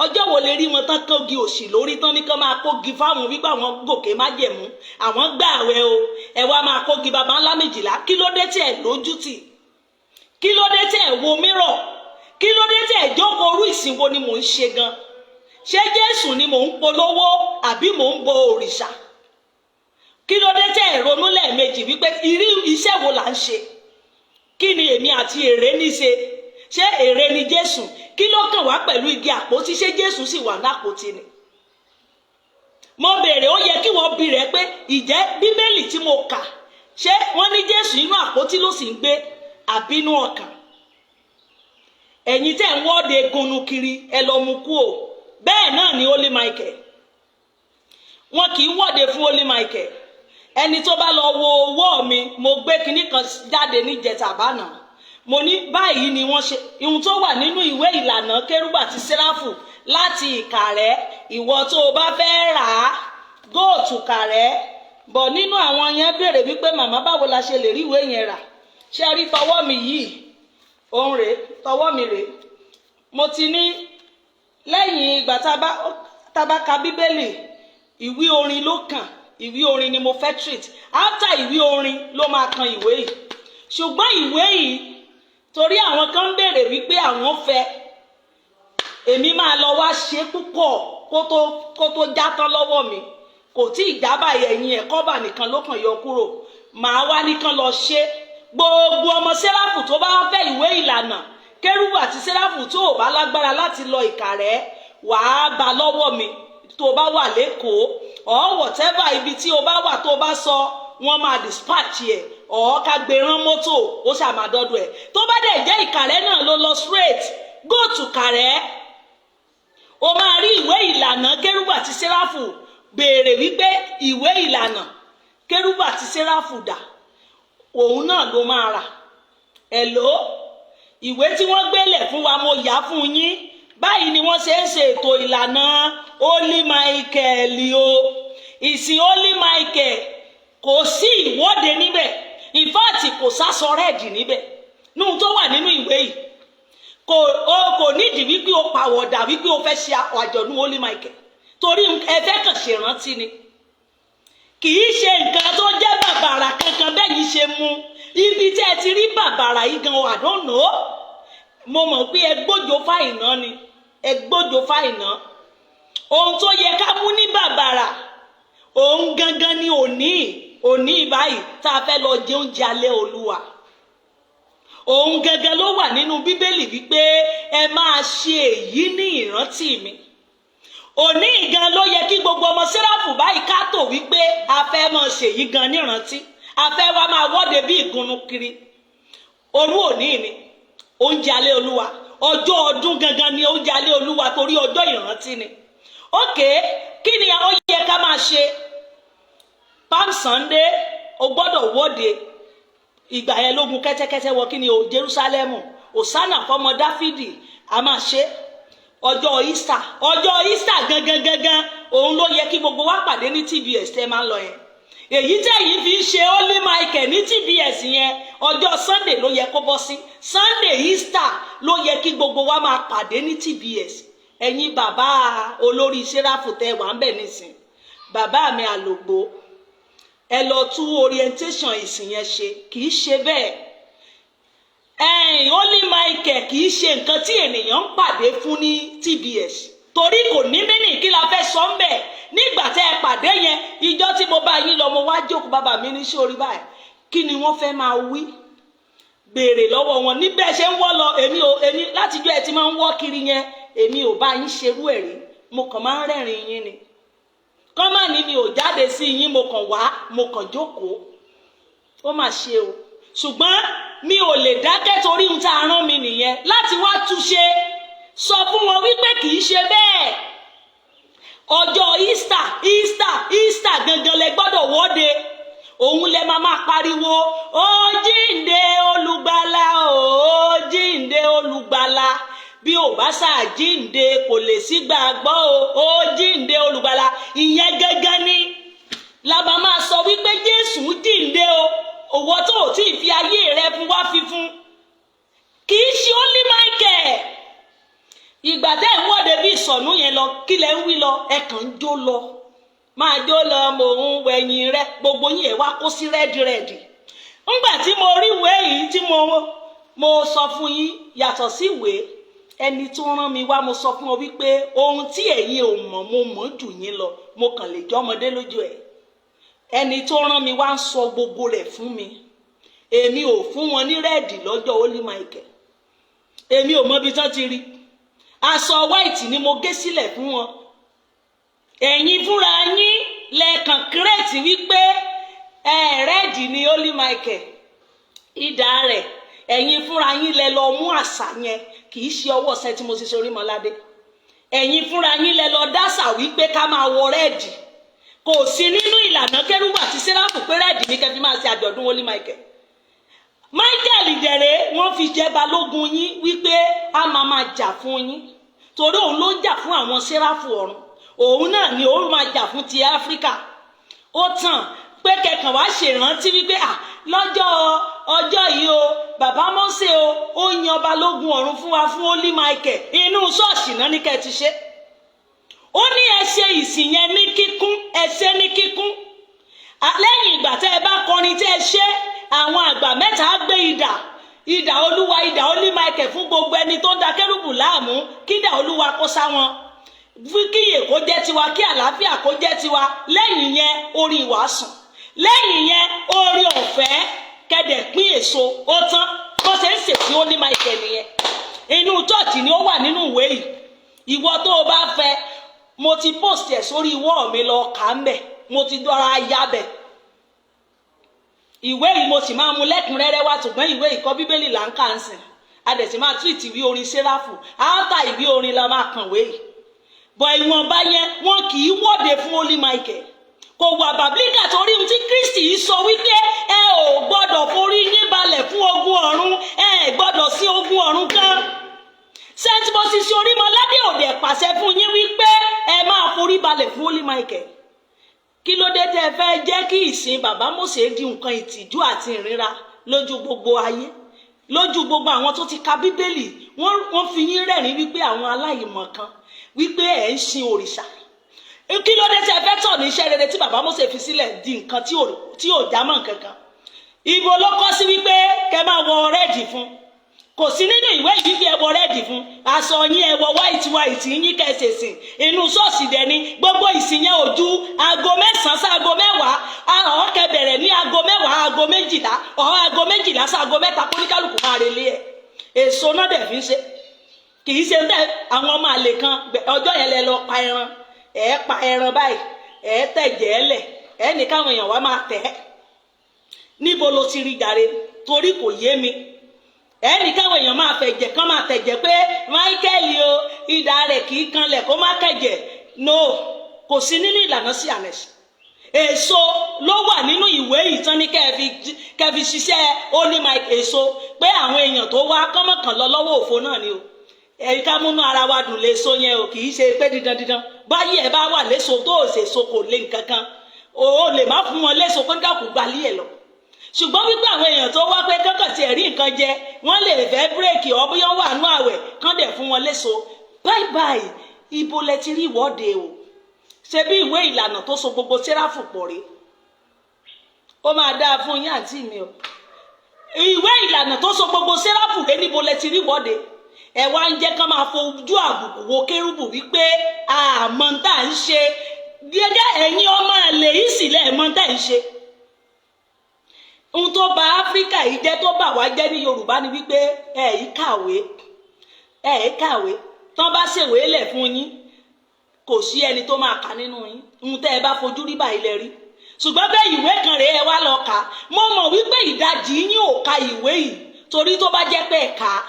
ọjọ́ wo lè rí wọn tán kógi òṣì lórí tán ní kán máa kógi fáwọn wípé àwọn gòkè má jẹ̀mú àwọn gbàwẹ̀ o ẹ wá máa kógi baba ńlá méjìlá kí ló dé tí ẹ lójú tì kí ló dé tí ẹ wo mírọ̀ kí ló dé tí ẹ jókòó orú ìsìn wo ni mò ń ṣe gan ṣé Jésù ni mò ń polówó àbí mò ń bọ òrìṣà kí ló dé tẹ́ ẹ̀ ronú lẹ́ẹ̀mejì wípé irú iṣẹ́ wo là ń ṣe kí ni èmi àti èrè ní ṣe ṣé èrè ni Jésù kí ló kàn wá pẹ̀lú igi àpótí ṣé Jésù sì wà ní àpótí ni mo béèrè ó yẹ kí wọ́n bi rẹ̀ pé ìjẹ́ Bíbélì tí mo kà ṣé wọ́n ní Jésù inú àpótí ló sì ń gbé àbínú ọkàn ẹ̀yin tẹ́ ń wọ́de gunu kiri ẹ lọ mú kú o bẹ́ẹ̀ náà ni Holy Michael wọn kì í wọ́de fún Holy Michael ẹni tó bá lọ wo owó mi mo gbé kinní kan jáde níjẹta àbánà mo ní báyìí ni wọ́n ṣe ohun tó wà nínú ìwé ìlànà Kérúbù àti Séráfù láti Ìkàrẹ́ ìwọ tó o bá fẹ́ rà á góòtù Kàrẹ́ bọ̀ nínú àwọn yẹn béèrè wípé màmá báwo la ṣe lè rí ìwé yẹn rà ṣe rí tọwọ́ mi yìí òun rèé tọwọ́ mi rèé mo ti ní lẹ́yìn ìgbà tá bá ka Bíbélì ìwé orin ló kàn ìwé orin ni mo fẹ́ treat after ìwé orin ló máa kan ìwé yìí ṣùgbọ́n ìwé yìí torí àwọn kan ń béèrè wípé àwọn fẹ́ èmi máa lọ wá ṣe púpọ̀ kó tó já tán lọ́wọ́ mi kò tí ì jábà ẹ̀yìn ẹ̀ kọ́bà nìkan ló kàn yọ kúrò màá wá nìkan lọ ṣe gbogbo ọmọ sẹ́ráfù tó bá fẹ́ ìwé ìlànà kérúbù àti sẹ́ráfù tó ò bá lágbára láti lọ Ìkàrẹ́ wàá bá lọ́wọ́ mi tó bá wà lẹ́kọ̀ọ́ or whatever ibi tí o bá wà tó bá sọ wọ́n máa dispatch ẹ̀ or ká gbé rán mọ́tò ó ṣàmàdọ́dọ̀ ẹ̀ tó bá dẹ̀ jẹ́ Ìkàrẹ́ náà ló lọ straight go to Ìkàrẹ́ o máa rí ìwé ìlànà kérúbù àti sẹ́ráfù béèrè wípé ìwé ìlànà kérúbù àti sẹ́ráfù dà òun náà ló máa rà ẹ̀ló ìwé tí wọ́n gbélẹ̀ fún wa mo yá fún yín báyìí ni wọ́n ṣe ń ṣe ètò ìlànà Holy Michael o ìsìn Holy Michael kò sí ìwọ́de níbẹ̀ in fact kò sásọ rẹ́ẹ̀dì níbẹ̀ nínú tó wà nínú ìwé yìí kò nídìí wípé o pàwọ̀dà wípé o fẹ́ ṣe àjọ̀dún Holy Michael torí ẹ fẹ́ kàn ṣèrántí ni kì í ṣe nǹkan tó jẹ́ bàbàrà kankan bẹ́ẹ̀ yìí ṣe mú ibi tí ẹ ti rí bàbàrà yìí gan I don't know mo mọ̀ pé ẹ gbójo fáìná ni ẹ gbójo fáìná ohun tó yẹ ká mú ní bàbàrà òun gangan ni òní báyìí tá a fẹ́ lọ jẹ oúnjẹ alẹ́ Olúwa òun gangan ló wà nínú Bíbélì wípé ẹ máa ṣe èyí ní ìrántí mi òní gan ló yẹ kí gbogbo ọmọ sẹ́ráfù báyìí ká tò wípé a fẹ́ máa ṣèyí gan nírántí a fẹ́ wá máa wọ́de bí ìgúnnu kiri òru òní ni oúnjẹ alẹ́ Olúwa ọjọ́ ọdún gangan ni oúnjẹ alẹ́ Olúwa torí ọjọ́ ìrántí ni ókè kí ni ó yẹ ká máa ṣe Palm Sunday o gbọ́dọ̀ wọ́de ìgbà yẹn lógun kẹ́tẹ́kẹ́tẹ́ wọ kí ni o Jerusalem Hosanna fọmọ Dáfídì a máa ṣe ọjọ́ Easter gangan òun ló yẹ kí gbogbo wa pàdé ní TBS tẹ́ máa ń lọ yẹn èyí tẹ́yìn fi ń ṣe Holy Michael ní TBS yẹn ọjọ́ Sunday ló yẹ kó bọ́ sí Sunday Easter ló yẹ kí gbogbo wa máa pàdé ní TBS ẹ̀yin bàbá olórí sẹ́ráfù tẹ́ wà ń bẹ̀ nísìn bàbá mi àlògbó ẹ lọ tú orientation ìsìn yẹn ṣe kì í ṣe bẹ́ẹ̀ Holy Michael kì í ṣe nǹkan tí ènìyàn ń pàdé fún ní TBS torí kò ní mínì kí la fẹ́ sọ ń bẹ̀ nígbà tẹ́ ẹ pàdé yẹn ìjọ tí mo bá yín lọ mo wá jókòó bàbá mi ní sórí báyìí kí ni wọ́n fẹ́ máa wí béèrè lọ́wọ́ wọn níbẹ̀ ṣe ń wọ́ lọ èmi látijọ́ ẹ ti máa ń wọ́ kiri yẹn èmi ò bá yín ṣerú ẹ̀ rí mo kàn máa ń rẹ́rìn yín ni kọ́mà ní mi ò jáde sí yín mo kàn wá mo kàn jókòó ó mà ṣe o ṣùgbọ́n mi ò lè dákẹ́ torí ohun tá a rán mi nìyẹn láti wá túnṣe sọ fún wọn wípé kì í ṣe bẹ́ẹ̀ ọjọ́ Easter gangan lẹ gbọ́dọ̀ wọ́de òun lẹ máa pariwo ó jíǹde olùgbàlà ó jíǹde olùgbàlà bí ò bá ṣàjíǹde kò lè sí gbàgbọ́ ó jíǹde olùgbàlà ìyẹn gangan ni làbá máa sọ wípé Jésù jíǹde o òwò tó ò tí ì fi ayé rẹ fún wá fífún kì í ṣe Holy Michael ìgbà tẹ́ ń wọ́de bí ìsọ̀nù yẹn lọ kí lẹ ń wí lọ ẹ kàn ń jó lọ máa jó lọ mò ń wẹ̀yìn rẹ gbogbo yín ẹ̀ wá kó sí rẹ́dìrẹ́dì ńgbà tí mo rí ìwé yìí tí mo sọ fún yín yàtọ̀ sí ìwé ẹni tó rán mi wá mo sọ fún ọ wípé ohun tí ẹ̀yin ò mọ̀ mo mọ̀ jù yín lọ mo kàn lè jọmọdé lójú ẹ̀ ẹni tó rán mi wá ń sọ gbogbo rẹ̀ fún mi èmi ò fún wọn ní rẹ́ẹ̀dì lọ́jọ́ Holy Michael èmi ò mọbi tán ti rí aṣọ white ni mo gé sílẹ̀ fún wọn ẹ̀yin fúnra yín lẹ́ẹ̀kan kírètì wípé rẹ́ẹ̀dì ni Holy Michael ìdá rẹ̀ ẹ̀yin fúnra yín lẹ lọ mú àṣà yẹn kì í ṣe ọwọ́ ṣẹ́ tí mo ṣe sórí mọ́ládé ẹ̀yin fúnra yín lẹ lọ dásà wípé ká máa wọ rẹ́ẹ̀dì kò sí nínú ìlànà kérúbù àti sẹ́ráfù pé rẹ́ẹ̀dì ní kẹfí máa ṣe àjọ̀dún Holy Michael ìdẹ̀rẹ̀ wọ́n fi jẹ́ balógun yín wípé a máa jà fún yín torí òun ló ń jà fún àwọn sẹ́ráfù ọ̀run òun náà ni òun máa jà fún ti Áfíríkà ó tàn pé kẹkàn wá ṣèrántí wípé ọjọ́ yìí o bàbá Mósè ó yan balógun ọ̀run fún wa fún Holy Michael inú ṣọ́ọ̀ṣì náà ní kẹ́ ti ṣe ó ní ẹ ṣe ìsìn yẹn ní kíkún ẹ ṣe ní kíkún lẹ́yìn ìgbà tẹ́ ẹ bá kọrin tẹ́ ẹ ṣe àwọn àgbà mẹ́ta gbé idà Olúwa idà Holy Michael fún gbogbo ẹni tó ń da kérúbù láàmú kí idà Olúwa kó sá wọn kíyè kó jẹ́ tiwa, kí àlàáfíà kó jẹ́ tiwa. Lẹ́yìn yẹn orin ìwàásù, lẹ́yìn yẹn orin ọ̀fẹ́, kẹ́dẹ̀ pín èso, ó tán. Bó ṣe ń ṣètì ó ní Michael nìyẹn. Inú chọ́ọ̀chì ni ó wà nínú ìwé yìí. Ìwọ tó o bá fẹ́, mo ti post ẹ̀ sórí wọ́ọ̀ mi, lọ kà á mbẹ̀, mo ti dọ́ra ya bẹ̀. Ìwé yìí mo sì máa mú lẹ́kùnrẹ́rẹ́ wá, ṣùgbọ́n ìwé ìkọ́ bíbélì là ń kà ń sìn. A dẹ̀ sì máa treat ìwé orin Séráfù, áńtà ìwé orin la máa kàn wé yìí. Bọ̀ ìwọ̀nba yẹn wọn kì í wọ́de fún Holy Michael. Kò wà bàbílíkà torí ohun tí Kristi sọ wípé ẹ ò gbọ́dọ̀ forí yín balẹ̀ fún ogun ọ̀run, ẹ gbọ́dọ̀ sí ogun ọ̀run kan. Saint Moses Orímọládé òde pàṣẹ fún yín wípé ẹ máa forí balẹ̀ fún Holy Michael. Kí ló dé tẹ́ fẹ́ jẹ́ kí ìsìn bàbá Mósè di nǹkan ìtìjú àti ìríra lójú gbogbo ayé, lójú gbogbo àwọn tó ti ka bíbélì? Wọ́n fi yín rẹ́rìn wípé àwọn aláìmọ̀kan, wípé ẹ̀ ń sin òrìṣà. Kí ló dé tẹ́ fẹ́ tọ̀ ní iṣẹ́ rere tí bàbá Mósè fi sílẹ̀ di nǹkan tí ò jámọ́ kankan? Ibo ló kọ́ sí wípé kẹ́ máa wọ rẹ́ẹ̀dì fún? Kò sí nínú ìwé yìí bí ẹ wọ rẹ́ẹ̀dì fún. Aṣọ yín ẹ wọ white yín kẹsẹ̀sìn. Inú ṣọ́ọ̀ṣì dẹ̀ ni gbogbo ìsìn yẹn ò ju aago 9 sí aago 10. Àwọn kẹ bẹ̀rẹ̀ ní aago 10, aago 12, aago 12 sí aago 3 kóníkálùkù máa relé ẹ̀. Èso náà dẹ̀ fi ń ṣe. Kì í ṣe bẹ́ẹ̀ àwọn ọmọ àlè kan ọjọ́ yẹn lẹ lọ pa ẹran. Ẹ pa ẹran báyìí, ẹ tẹ̀jẹ̀ ẹ lẹ̀, ẹ ní káwọn èèyàn wá máa tẹ̀ ẹ́. Níbo lo ti rí jàre? Torí kò yé mi. Ẹnì káwọn èèyàn máa fẹ̀jẹ̀ kán máa tẹ̀jẹ̀ pé Michael o idà rẹ̀ kì í kanlẹ̀ kó má kẹ̀jẹ̀. No, kò sí nínú ìlànà sí àmẹ́sì. Èso ló wà nínú ìwé ìtàn ní kẹfì ṣiṣẹ́ Holy Michael. Èso pé àwọn èèyàn tó wá kánmọ̀kàn lọ lọ́wọ́ òfo náà ni o. Ká múnú ara wa dùn léso yẹn o, kì í ṣe pé dídán. Báyìí ẹ bá wà léso tó ò ṣèso kò lé nǹkan kan. O lè má fún wọn léso kó dàkú gbalí ẹ lọ. Ṣùgbọ́n wípé àwọn èèyàn tó wá pé kankan ti ẹ̀rí nǹkan jẹ, wọ́n lè fẹ́ bírèkì ọbúyọ wà nú àwẹ̀ kán dẹ̀ fún wọn léso. Báyìí ibo lẹ ti rí ìwọ́de o? Ṣé bí ìwé ìlànà tó so gbogbo Séráfù pọ̀ rí? Ó máa dáa fún yín àǹtí mi o. Ìwé ìlànà tó so gbogbo Séráfù dé níbo lẹ ti rí ìwọ́de? Ẹ wá ń jẹ́ kán máa fojú àbùkù wo kérúbù wípé àmọ́ ń tà ń ṣe. Gẹ́gẹ́ ẹ̀yin ọmọ àlè yìí sílẹ̀ mọ́ ń tà ń ṣe. Ohun tó bà Áfíríkà yìí jẹ́, tó bà wá jẹ́ ní Yorùbá ni wípé ẹ yìí kàwé. Tán bá ṣèwé lẹ̀ fún yín, kò sí ẹni tó máa kà nínú yín. Ohun tẹ́ ẹ bá fojú rí báyìí lẹ rí. Ṣùgbọ́n bẹ́ẹ̀ ìwé kan rèé ẹ wá lọ kà. Mo mọ̀ wípé ìdajì yín ò ka ìwé yìí, torí tó bá jẹ́ pé ẹ kà á,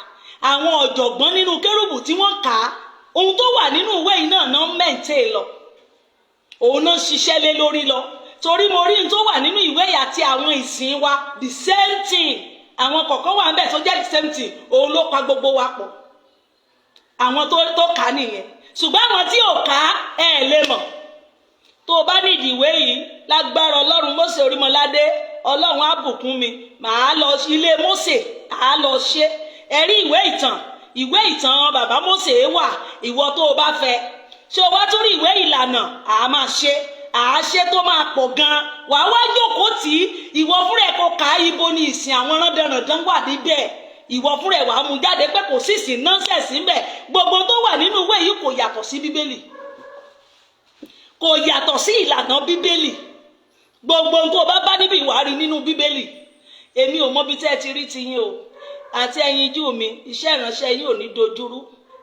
àwọn ọ̀jọ̀gbọ́n nínú kérúbù tí wọ́n kà á, ohun tó wà nínú ìwé yìí náà ń mẹ́ǹtẹ́ lọ. Òun náà ṣiṣẹ́ lé lórí lọ. Torí mo rí n tó wà nínú ìwé yìí àti àwọn ìsìn wa the same thing. Àwọn kọ̀ọ̀kan wà níbẹ̀ tó jẹ́ the same thing. Òun ló pa gbogbo wa pọ̀. Àwọn tó kà á nìyẹn. Ṣùgbọ́n àwọn tí ò kà á ẹ lè mọ̀. Tó o bá nídìí ìwé yìí, lágbára Ọlọ́run Mósè Orímọládé, Ọlọ́run á bùkún mi. Màá lọ ilé Mósè, á lọ ṣe. Ẹ rí ìwé ìtàn bàbá Mósè wà, ìwọ tó o bá fẹ́. Ṣé o wá tún rí ìwé ìlànà? À máa ṣe. Àṣẹ tó máa pọ̀ gan. Wàá wá jókòó tí ìwọ fúnra ẹ̀ kó ka ibo ni ìsìn àwọn rándanràndán wà níbẹ̀. Ìwọ fúnra ẹ̀ wàá mú jáde pé kò sí ìsìn nọ́ńsẹ̀sì ńbẹ̀. Gbogbo tó wà nínú ìwé yìí kò yàtọ̀ sí Bíbélì. Kò yàtọ̀ sí ìlànà Bíbélì. Gbogbo tó bá bá níbi ìwà rí nínú Bíbélì. Èmi ò mọ bí tẹ́ ẹ ti rí tiyín o. Àti ẹ̀yin jú mi, iṣẹ́ ìránṣẹ́ yín ò ní dojúrú.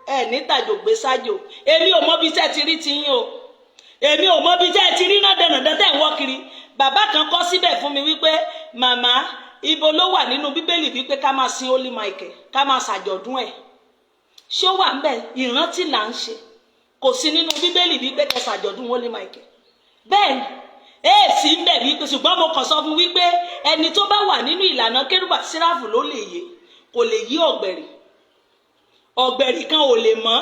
Ẹ ní tàjògbé sájò. Èmi ò mọ bí tẹ́ ẹ ti rí tiyín o. Èmi ò mọ bí tẹ́ ẹ ti rí náà dẹ̀nàdán tẹ́ ń wọ́ kiri. Bàbá kan kọ síbẹ̀ fún mi wípé màmá ibo ló wà nínú Bíbélì wípé ká máa sin Holy Michael, ká máa ṣàjọ̀dún ẹ̀. Ṣé ó wà ńbẹ̀? Ìrántí là ń ṣe. Kò sí nínú Bíbélì wípé ká ṣàjọ̀dún Holy Michael. Bẹ́ẹ̀ni, èsì ńbẹ̀ wípé ṣùgbọ́n mo kàn sọ fún wípé ẹni tó bá wà nínú ìlànà kérúbù àti Séráfù ló lè yé. Kò lè yí ọ̀gbẹ̀rì kan ò lè mọ̀.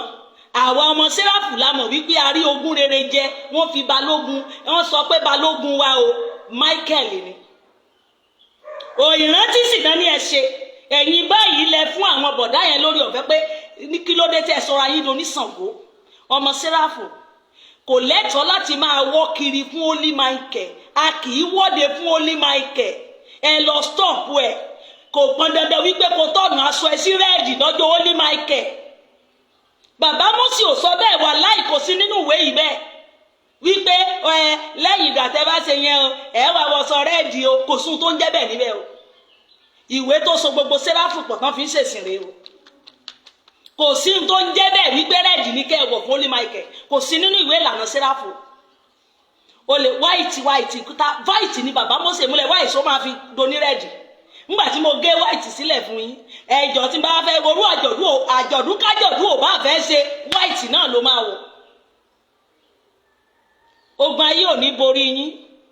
Àwa ọmọ Séráfù la mọ̀ wípé a rí ogún rere jẹ. Wọ́n fi balógun, wọ́n sọ pé balógun wa o Michael ni. Ìrántí sì náà ní ẹ ṣe. Ẹ̀yin báyìí lẹ fún àwọn bọ̀dá yẹn lórí ọ̀fẹ́ pé ní kí ló dé tẹ́ sọra yín lóní Ṣàngó. Ọmọ Séráfù kò lẹ́tọ̀ọ́ láti máa wọ́ kiri fún Holy Michael. A kì í wọ́de fún Holy Michael. Ẹ lọ stop ẹ̀. Kò pọn dandan wípé kò tọ̀nù aṣọ ẹ sí rẹ́ẹ̀dì lọ́jọ́ Holy Michael. bàbá Mósè ò sọ bẹ́ẹ̀ wà láì kò sí nínú ìwé yìí bẹ́ẹ̀ wípé lẹ́yìn ìgbà tẹ́ bá ṣe yẹn o wà wọṣọ rẹ́ẹ̀dì o, kò sún tó ń jẹ́ bẹ́ẹ̀ níbẹ̀ o. ìwé tó so gbogbo sẹ́ráfù pọ̀ tán fi ń ṣèsìn rèé o. kò sí tó ń jẹ́ bẹ́ẹ̀ wípé rẹ́ẹ̀dì ní kẹ́ ẹ̀ wọ̀ fún Holy Michael, kò sí nínú ìwé ìlànà sẹ́ráfù. o lè white ni bàbá Mósè múlẹ̀ white ó máa fi doni rẹ́ẹ̀dì. nígbà tí mo gé white sílẹ̀ fún yín ẹjọ́ tí n bá fẹ́ worú àjọ̀dún kájọ̀dún ò bá fẹ́ ṣe white náà ló máa wọ̀. ogun ayé ò ní borí yín.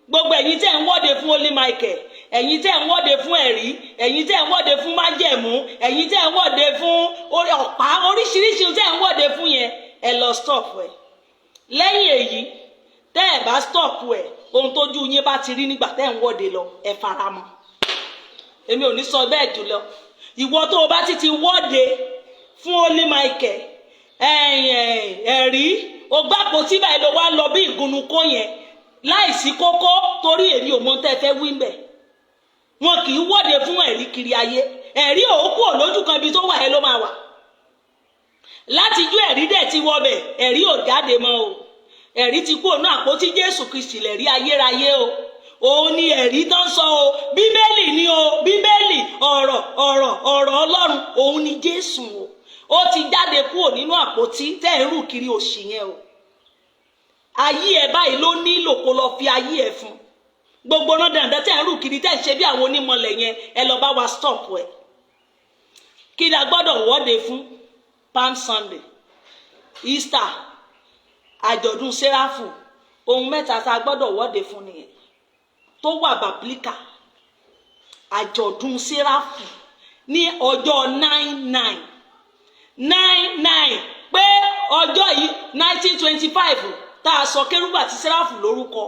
gbogbo ẹ̀yin tẹ́ ń wọ́de fún Holy Michael, ẹ̀yin tẹ́ ń wọ́de fún ẹ̀rí, ẹ̀yin tẹ́ ń wọ́de fún májẹ̀mú, ẹ̀yin tẹ́ ń wọ́de fún ọ̀pá oríṣiríṣi tẹ́ ń wọ́de fún yẹn, ẹ lọ stop ẹ̀. lẹ́yìn èyí tẹ́ ẹ bá stop ẹ̀, ohun tójú yín bá ti rí nígbà tẹ́ ń wọ́de lọ ẹ faramọ́. èmi ò ní sọ bẹ́ẹ̀ jùlọ. ìwọ tó o bá ti wọ́de fún Holy Michael ẹ̀rí o gbàpò tí báyìí ló wá lọ bí ìgúnnú kó yẹn láìsí kókó, torí èmi ò mọ tẹ́ fẹ́ wí mbẹ̀. wọn kì í wọ́de fún ẹ̀rí kiri ayé. ẹ̀rí òkú òlójú kan ibi tó wà ẹ ló máa wà. látijọ́ ẹ̀rí dẹ̀ ti wọ bẹ̀, ẹ̀rí ò jáde mọ́ o. ẹ̀rí ti kú òun àpótí Jésù Kristi lẹ̀rí ayérayé o. òun ni ẹ̀rí tán sọ o. bíbélì ni o, bíbélì ọ̀rọ̀ Ọlọ́run, òun ni Jésù o. ó ti jáde kúrò nínú àpótí tẹ́ ẹ̀ ń rù kiri òṣì yẹn o. ayé ẹ báyìí ló nílò kó lọ fi ayé ẹ fún. gbogbo náà dandan tẹ́ ẹ̀ ń rù kiri tẹ́ ẹ̀ ń ṣe bí àwọn onímọ̀lẹ̀ yẹn, ẹ lọ bá wa stop ẹ. kí la gbọ́dọ̀ wọ́de fún? Palm Sunday, Easter, àjọ̀dún sẹ́ráfù, ohun mẹ́ta tá a gbọ́dọ̀ wọ́de fún nìyẹn tó wà bàbílíkà. àjọ̀dún sẹ́ráfù ní ọjọ́ 9/9 pé ọjọ́ yìí 1925 tá a sọ kérúbù àti sẹ́ráfù lórúkọ,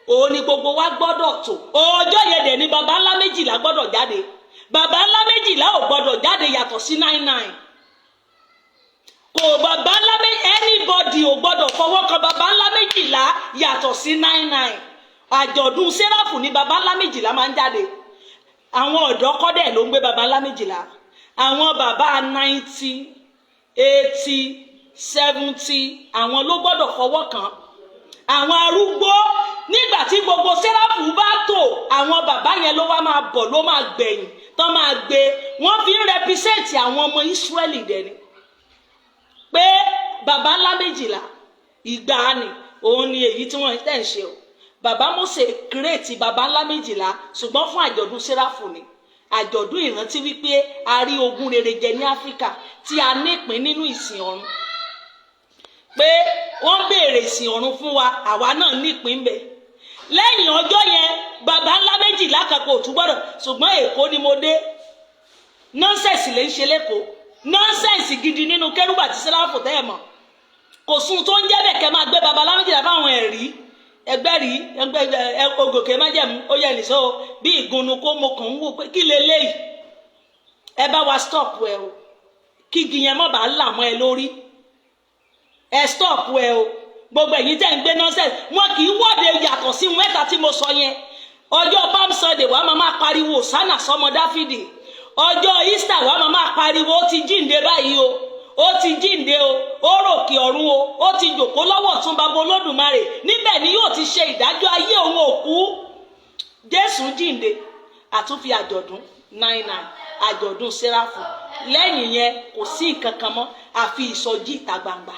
òun ni gbogbo wa gbọ́dọ̀ tó. ọjọ́ yẹn dẹ̀ ni baba ńlá méjìlá gbọ́dọ̀ jáde. baba ńlá méjìlá ò gbọ́dọ̀ jáde yàtọ̀ sí 9/9. kò baba ńlá anybody ò gbọ́dọ̀ fọwọ́ kan baba ńlá méjìlá yàtọ̀ sí 9/9. àjọ̀dún sẹ́ráfù ni baba ńlá méjìlá máa ń jáde. àwọn ọ̀dọ́ kọ́dẹ̀ ló ń gbé baba ńlá méjìlá. àwọn bàbá 90, 80, 70 àwọn ló gbọ́dọ̀ fọwọ́ kan. àwọn arúgbó nígbà tí gbogbo sẹ́ráfù bá tò, àwọn bàbá yẹn ló wá máa bọ̀, ló máa gbẹ̀yìn tán máa gbé. wọ́n fi ń rẹpísẹ́ǹtì àwọn ọmọ Ísírẹ́lì dẹni pé baba ńlá méjìlá ìgbàanì òun ni èyí tí wọ́n tẹ̀ ń ṣe o. bàbá Mósè kírètì baba ńlá méjìlá ṣùgbọ́n fún àjọ̀dún sẹ́ráfù ni. àjọ̀dún ìrántí wípé a rí ogún rere jẹ ní Áfíríkà tí a nípìn nínú ìsìn ọ̀run. pé wọ́n béèrè ìsìn ọ̀run fún wa, àwa náà nípìn bẹ̀. lẹ́yìn ọjọ́ yẹn baba ńlá méjìlá kankan ò tún gbọ́dọ̀. ṣùgbọ́n Èkó ni mo dé, nọ́ńsẹ̀sì lè ń ṣe lẹ́kọ̀ọ́, nọ́ńsẹ̀sì gidi nínú kérúbù àti sẹ́ráfù tẹ́ ẹ̀ mọ̀. kò sún tó ń jẹ́ bẹ̀ kẹ́ máa gbé baba ńlá méjìlá fáwọn ẹ̀rí ẹgbẹ́rí ogòkè májẹ̀mú ó yẹ nìṣó bí ìgúnnu kó mo kàn ń wò pé kí leléyìí. ẹ bá wa stop ẹ o, kí igi yẹn mọ̀ bá là mọ́ ẹ lórí. ẹ stop ẹ o. gbogbo ẹ̀yin tẹ́ ń gbé nọ́ńsẹ̀sì, wọn kì í wọ́de yàtọ̀ sí mẹ́ta tí mo sọ yẹn. ọjọ́ Palm Sunday wàá máa pariwo sánà sọmọ Dáfídì. ọjọ́ Easter wàá máa pariwo ó ti jíǹde báyìí o, ó ti jíǹde o, ó ròkè ọ̀run o, ó ti jòkó lọ́wọ́ ọ̀tún baba Olódùmarè. níbẹ̀ ni yóò ti ṣe ìdájọ́ ayé òun òkú. Jésù jíǹde. àtúnfi àjọ̀dún 9/9 àjọ̀dún sẹ́ráfù. lẹ́yìn yẹn kò sí ìkankan mọ́ àfi ìsọjí ìta gbangba.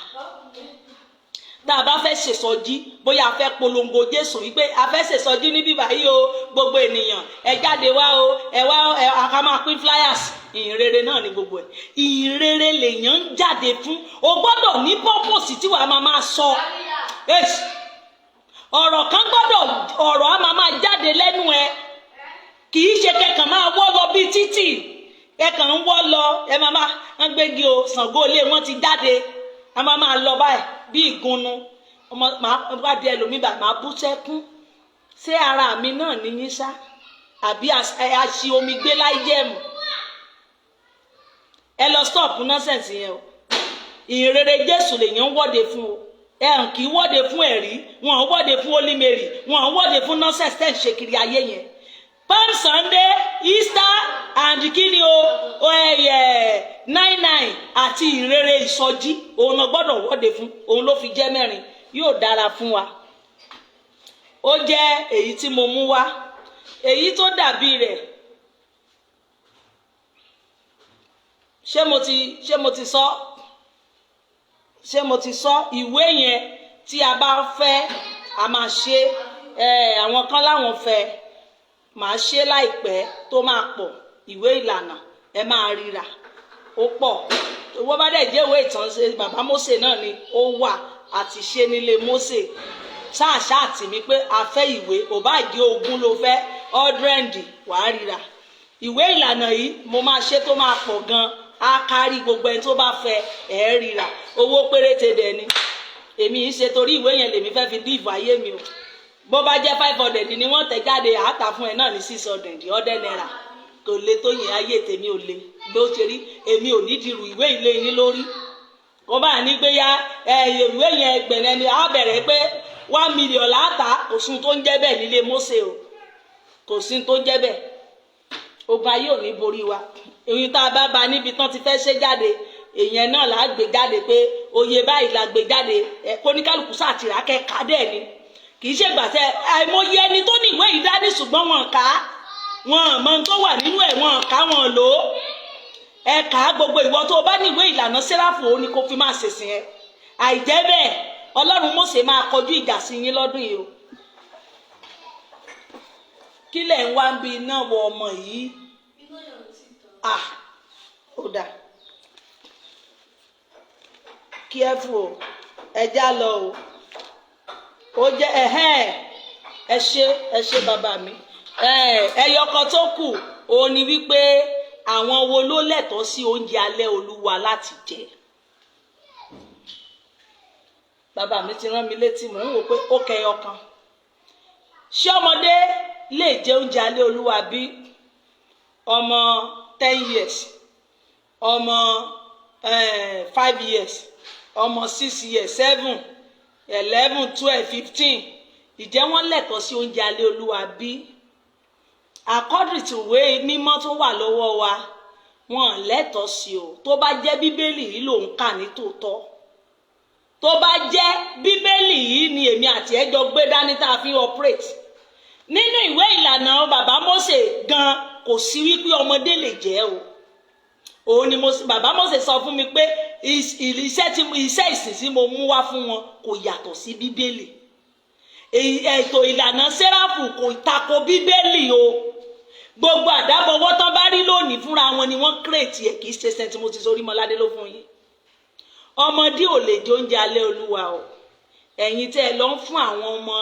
tá a bá fẹ́ ṣèsọjí, bóyá a fẹ́ polongo Jésù wípé a fẹ́ ṣèsọjí níbí báyìí o, gbogbo ènìyàn ẹ jáde wá o, ẹ wá a máa pín flyers. ìhìnrere náà ni gbogbo ẹ̀. ìhìnrere lèèyàn ń jáde fún. o gbọ́dọ̀ ní purpose tí wàá máa sọ. ọ̀rọ̀ kan gbọ́dọ̀, ọ̀rọ̀ á máa jáde lẹ́nu ẹ. kì í ṣe kẹkàn máa wọ́ lọ bíi títì. kẹkàn ń wọ́ lọ, ẹ máa ń gbégi o, Ṣàngó ilé wọn ti jáde. a máa lọ báyìí bí ìgúnnu. máa bá di ẹlòmíì bá máa bú sẹ́kún. ṣé ara mi náà ní yín ṣá? àbí àṣì omi gbé láì jẹ́mu? ẹ lọ stop nonsense yẹn o. ìrere Jésù lèyàn ń wọ́de fún o. ẹ kì í wọ́de fún ẹ̀rí, wọn ò wọ́de fún Holy Mary, wọn ò wọ́de fún nonsense tẹ́ ń ṣe kiri ayé yẹn. Palm Sunday, Easter and Kini o 99 àti ìrere ìsọjí òun náà gbọ́dọ̀ wọ́de fún, òun ló fi jẹ́ 4. Yóò dára fún wa. Ó jẹ́ èyí tí mo mú wá. Èyí tó dàbí rẹ̀, ṣé mo ti sọ ìwé yẹn tí a bá fẹ́ a máa ṣe, àwọn kan láwọn fẹ́, màá ṣe láìpẹ́ tó máa pọ̀. Ìwé ìlànà ẹ máa ríra, ó pọ̀. Owó bá dẹ̀ jẹ́ ìwé ìtàn ṣe bàbá Mósè náà ni ó wà àti ṣe nílé Mósè. Ṣáàṣá àti mi pé a fẹ́ ìwé, ò bá jẹ́ 20 ló fẹ́ 100 wàá ríra. Ìwé ìlànà yìí mo máa ṣe tó máa pọ̀ gan, á kárí gbogbo ẹni tó bá fẹ́ ríra. Owó péréte dẹ̀ ni. Èmi ń ṣe torí ìwé yẹn lèmi fẹ́ fi dìbò ayé mi o. Bó bá jẹ́ 500 ni wọ́n tẹ̀ jáde, àátà fún ẹ náà ní 600 100 naira. Kò lè tó yẹn, ayé tèmi ò le ló ṣe rí. Èmi ò ní dìrù ìwé ilé yín lórí. Kó bá ní pé ya ìwé yẹn gbẹ̀rẹ̀ ni á bẹ̀rẹ̀ pé 1 million láàtà. Kò sí tó ń jẹ́ bẹ́ẹ̀ nílé Mósè o. Kò sí tó ń jẹ́ bẹ́ẹ̀. Ogun ayé ò ní borí wa. Èyí tá a bá ba níbi tán ti fẹ́ ṣe jáde, èèyàn náà là á gbé jáde pé oyè báyìí la gbé jáde. Kóníkálùkù sàtìrá kẹ́ka dẹ̀ ni. Kì í ṣe gbàtẹ́ àìmọye ẹni tó ní ìwé yìí dání ṣùgbọ́n wọn kà á. Wọn mọ tó wà nínú ẹ̀, wọn kà wọn lò ó. Ẹ kà á gbogbo ìwọ tó bá ní ìwé ìlànà Séráfù ó ní kó fi máa ṣèsìn ẹ. Àìjẹ́ bẹ́ẹ̀ Ọlọ́run Mósè máa kọjú ìjà sí yín lọ́dún yìí o. Kí lẹ̀ ń wá ń bi iná wọ ọmọ yìí? Ó dà. Careful o, ẹja lọ o. Ó jẹ́ ẹ ṣe bàbá mi. Ẹyọkan tó kù òun ni wípé àwọn wo ló lẹ́tọ̀ọ́ sí oúnjẹ alẹ́ Olúwa láti jẹ. Bàbá mi ti rán mi létí, mò ń wò pé ó kẹyọkan. Ṣé ọmọdé lè jẹ oúnjẹ alẹ́ Olúwa bí? Ọmọ 10 years, ọmọ 5 years, ọmọ 6 years, 7, 11, 12, 15. Ìjẹ́ wọ́n lẹ́tọ̀ọ́ sí oúnjẹ alẹ́ Olúwa bí? According to ìwé mímọ́ tó wà lọ́wọ́ wa, wọ́n lẹ́tọ̀ọ́ sí o. Tó bá jẹ́ Bíbélì yìí ló ń kà ní tòótọ́. Tó bá jẹ́ Bíbélì yìí ni èmi àti ẹjọ́ gbé dání tá a fi operate. Nínú ìwé ìlànà bàbá Mósè gan kò sí wípé ọmọdé lè jẹ o. Òun ni bàbá Mósè sọ fún mi pé iṣẹ́ ìsìn tí mo mú wá fún wọn kò yàtọ̀ sí Bíbélì. Ètò ìlànà Séráfù kò tako Bíbélì o. Gbogbo àdábọ̀wọ́ tán bá rí lónìí fúnra wọn ni wọ́n kírètì ẹ̀, kì í ṣe sẹ́ńtì mo ti sọ Orímọládé ló fún yín. Ọmọdé ò lè jẹ oúnjẹ alẹ́ Olúwa o. Ẹ̀yin tẹ́ ẹ lọ ń fún àwọn ọmọ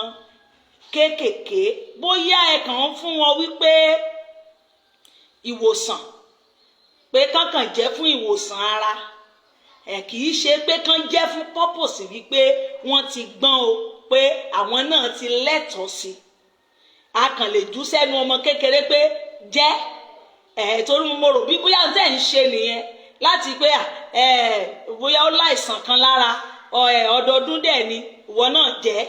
kéékèèké, bóyá ẹ kàn ń fún wọn wípé ìwòsàn, pé kánkàn jẹ́ fún ìwòsàn ara. Kì í ṣe pé kán jẹ́ fún purpose wípé wọ́n ti gbọ́n o, pé àwọn náà ti lẹ́tọ̀ọ́ sí. A kàn lè jù sẹ́nu ọmọ kékeré pé jẹ́ torí mo rò bí bóyá tẹ́ ń ṣe nìyẹn láti pé bóyá ó láìsàn kan lára ọdọọdún dẹ̀ ni ìwọ náà jẹ́.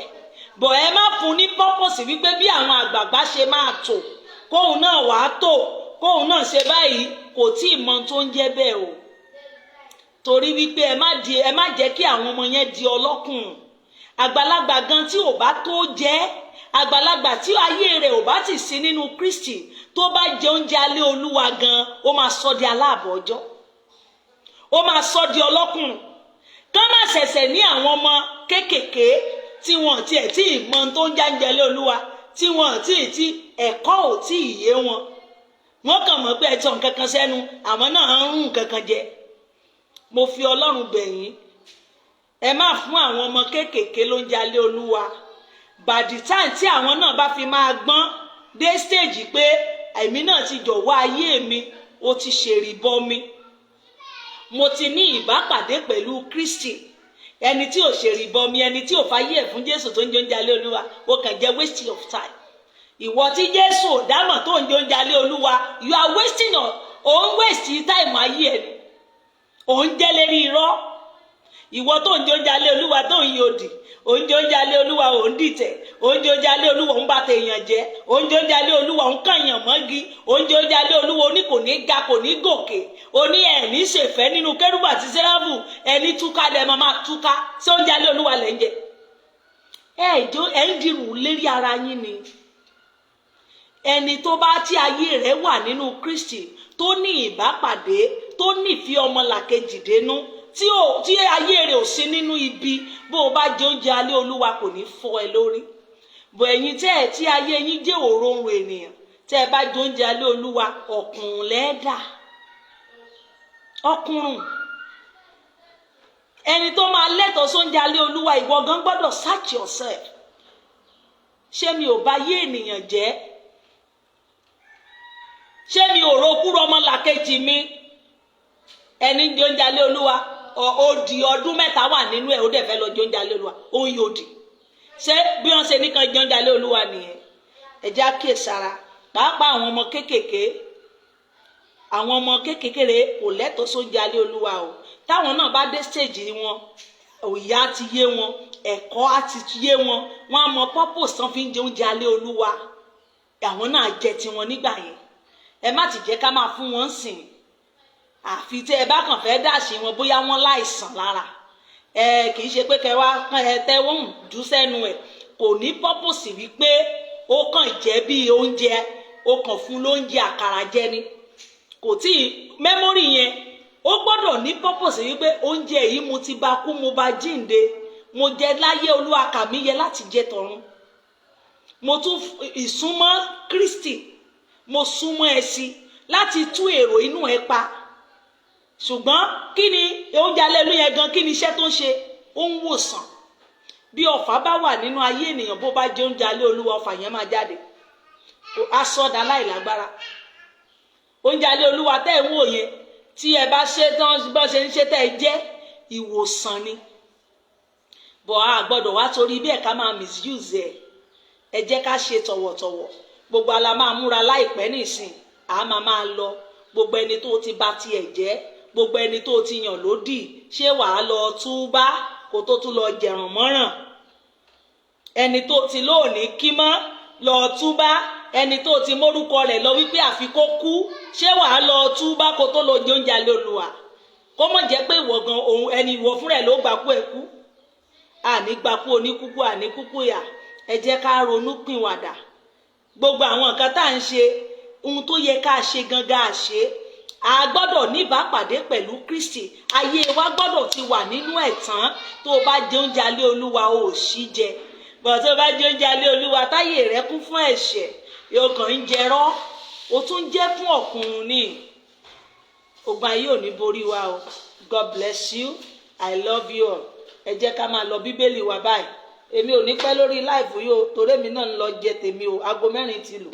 Bọ̀ ẹ má fún ní purpose wípé bí àwọn àgbààgbà ṣe máa tò kóun náà wàá tò, kóun náà ṣe báyìí, kò tí ì mọ tó ń jẹ́ bẹ́ẹ̀ o. Torí wípé ẹ má jẹ́ kí àwọn ọmọ yẹn di ọlọ́kùnrin. Àgbàlagbà gan tí ò bá tó jẹ́, àgbàlagbà tí ayé rẹ̀ ò bá ti sí nínú Kristi, tó bá jẹ oúnjẹ alẹ́ Olúwa gan, ó máa sọ di aláàbọ̀ ọjọ́, ó máa sọ di ọlọ́kùnrin. Ká má ṣẹ̀ṣẹ̀ ní àwọn ọmọ kéékèèké tí wọ́n tiẹ̀ tí ì mọ tó ń jẹ alẹ́ Olúwa, tí wọ́n tí ẹ̀kọ́ ò tí ì yé wọn. Wọ́n kàn mọ̀ pé ẹ̀tọ́ nǹkan kan sẹ́nu, àwọn náà ń rún nǹkan kan jẹ. Mo fi Ọlọ́run bẹ̀ yín, ẹ má fún àwọn ọmọ kéékèèké lóúnjẹ alẹ́ Olúwa. By the time tí àwọn náà bá fi máa gbọ́n dé stage pé èmi náà ti jọ̀wọ́ ayé mi, ó ti ṣèrìbọ mi, mo ti ní ìbápàdé pẹ̀lú Kristi. Ẹni tí ò ṣèrìbọ mi, ẹni tí ò fàyè ẹ̀ fún Jésù tó ń jẹ oúnjẹ alẹ́ Olúwa, ó kàn jẹ́ waste of time. Ìwọ tí Jésù ò dámọ̀ tó ń jẹ oúnjẹ alẹ́ Olúwa, you are wasting òun waste time ayé ẹ̀ ni. Òun jẹ́ lérí irọ́. ìwọ tó ń jẹ oúnjẹ alẹ́ olúwa tó ń yòdì, oúnjẹ oúnjẹ alẹ́ olúwa ò ń dìtẹ̀, oúnjẹ oúnjẹ alẹ́ olúwa ò ń bá tèèyàn jẹ́, oúnjẹ oúnjẹ alẹ́ olúwa ò ń kànyàn mọ́gi, oúnjẹ oúnjẹ alẹ́ olúwa oní kò ní ga kò ní gòkè, oní ẹ̀ní ṣèfẹ́ nínú kérúbù àti séráfù, ẹni túká lẹ máa túká, sí oúnjẹ alẹ́ olúwa lẹ́ ń jẹ. ẹ ń dirù lérí ara yín ni. ẹni tó bá tí ayé rẹ̀ wà nínú Kristi, tó ní ìbápàdé, tó nífẹ̀ẹ́ ọmọlàkejì dénú, tí ayé rẹ̀ ò sí nínú ibi, bó o bá jẹ oúnjẹ alẹ́ olúwa kò ní fọ́ ẹ lórí. bó ẹ̀yin tí ayé yín jẹ́ òróǹro ènìyàn, tẹ́ ẹ bá jẹ oúnjẹ alẹ́ olúwa, ọ̀kùnrùn lẹ́ẹ̀dà, ọkùnrùn. ẹni tó máa lẹ́tọ̀ọ́ sóúnjẹ alẹ́ olúwa, ìwọ gan gbọ́dọ̀ search yourself. ṣé mi ò bá yé ènìyàn jẹ́? ṣé mi ò rokúrò ọmọlàkejì mi? ẹni jẹ oúnjẹ alẹ́ olúwa, ó di ọdún mẹ́ta wà nínú ẹ̀, ó dẹ̀ fẹ́ lọ jẹ oúnjẹ alẹ́ olúwa, ó ń yòdì. ṣé bí wọ́n ṣe nìkan jẹ oúnjẹ alẹ́ olúwa nìyẹn? ẹ jẹ́ á kíyèsára, pàápàá àwọn ọmọ kéékèèké. àwọn ọmọ kéékèèké kò lẹ́tọ̀ọ́ sóúnjẹ alẹ́ olúwa o. táwọn náà bá dé stage wọn, òye á ti yé wọn, ẹ̀kọ́ á ti yé wọn, wọ́n á mọ purpose tán fi ń jẹ oúnjẹ alẹ́ olúwa. àwọn náà jẹ tiwọn nígbà yẹn. ẹ má ti jẹ́ ká máa fún wọn sìn, àfi tẹ́ ẹ bá kàn fẹ́ dàṣì wọn bóyá wọ́n láìsàn lára. kì í ṣe pé kẹ wá tẹ́wọ́n jù sẹ́nu ẹ̀, kò ní purpose wípé ó kàn jẹ́ bí oúnjẹ, ó kàn fún lóúnjẹ àkàrà jẹ ni. kò tí mẹ́mórì yẹn ó gbọ́dọ̀ ní purpose wípé oúnjẹ yìí mo ti bá kú, mo bá jíǹde, mo jẹ láyé, olúwa kà mí yẹ láti jẹ tọ̀run. mo tún ìsúnmọ́ Kristi, mo súnmọ́ ẹ sí láti tú èrò inú ẹ pa. ṣùgbọ́n kí ni oúnjẹ alẹ́ olúwa yẹn gan, kí ni iṣẹ́ tó ń ṣe? ó ń wòsàn. bí ọ̀fà bá wà nínú ayé ènìyàn, bó bá jẹ oúnjẹ alẹ́ olúwa, ọ̀fà yẹn máa jáde, á sọdá láìlágbára. oúnjẹ alẹ́ olúwa tẹ́ ẹ̀ ń wò yẹn, tí ẹ bá ṣe tán bó ṣe ń ṣe tẹ́ ẹ jẹ́, ìwòsàn ni. bọ̀ a gbọ́dọ̀ wá torí bí ẹ̀ ká máa misuse ẹ̀. ẹ jẹ́ ká ṣe tọ̀wọ̀tọ̀wọ̀. gbogbo ala máa múra láìpẹ́ nìsín, a máa lọ. gbogbo ẹni tó ti bà tiẹ̀ jẹ́, gbogbo ẹni tó ti yàn lódì, ṣé wàá lọ túbá kó tó tún lọ jẹ̀ràn mọ́ràn? ẹni tó ti lóòní kí mọ́, lọ túbá. ẹni tó ti mórúkọ rẹ̀ lọ wípé àfi kó kú, ṣé wàá lọ túbá kó tó lọ jẹ oúnjẹ alẹ́ olúwa? kó mọ̀ jẹ́ pé ìwọ gan òun ẹni ìwọ fúnra ẹ̀ ló gbàkú ẹ̀ kú. àní gbàkú oníkúkú, àní kúkú yà. ẹ jẹ́ ká ronú pìnwàdà. gbogbo àwọn nǹkan tá à ń ṣe, ohun tó yẹ ká ṣe gangan àṣe. a gbọ́dọ̀ níbàápàdé pẹ̀lú Kristi. ayé wa gbọ́dọ̀ ti wà nínú ẹ̀ tán. tó o bá jẹ oúnjẹ alẹ́ olúwa, o ò sí jẹ. bọ̀ tó o bá jẹ oúnjẹ alẹ́ olúwa, táyé rẹ kún fún ẹ̀ṣẹ̀, yóò kàn ń jẹrọ, o tún jẹ́ fún ọ̀kùnrùn ni. ogun ayé ò ní borí wa o. God bless you. I love you all. ẹ jẹ́ ká máa lọ bíbélì wa báyìí. èmi ò ní pẹ́ lórí láìfù yìí o, torí èmi náà ń lọ jẹ tèmi o. aago 4 ti lù.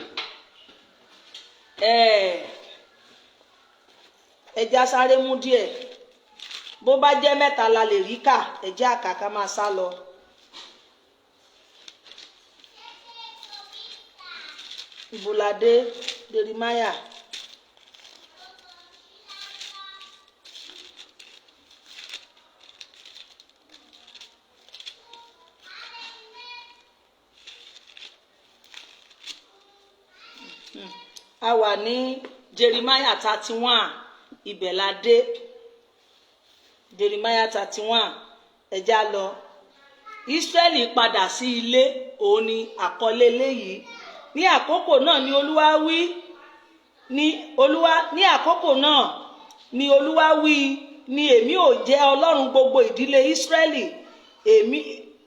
ẹ já sáré mú díẹ̀. bó bá jẹ́ 3 la lè rí kà, ẹ jẹ́ àkàkà máa sá lọ. ìbùládé Jeremiah. a wà ní Jeremiah 31, ibẹ̀ la dé. Jeremiah 31, ẹ já lọ. Ísírẹ́lì padà sí ilé, òun ni àkọlé léyìí. ní àkókò náà ni Olúwa wí, ní àkókò náà ni Olúwa wí, ni èmi ò jẹ́ Ọlọ́run gbogbo ìdílé Ísírẹ́lì,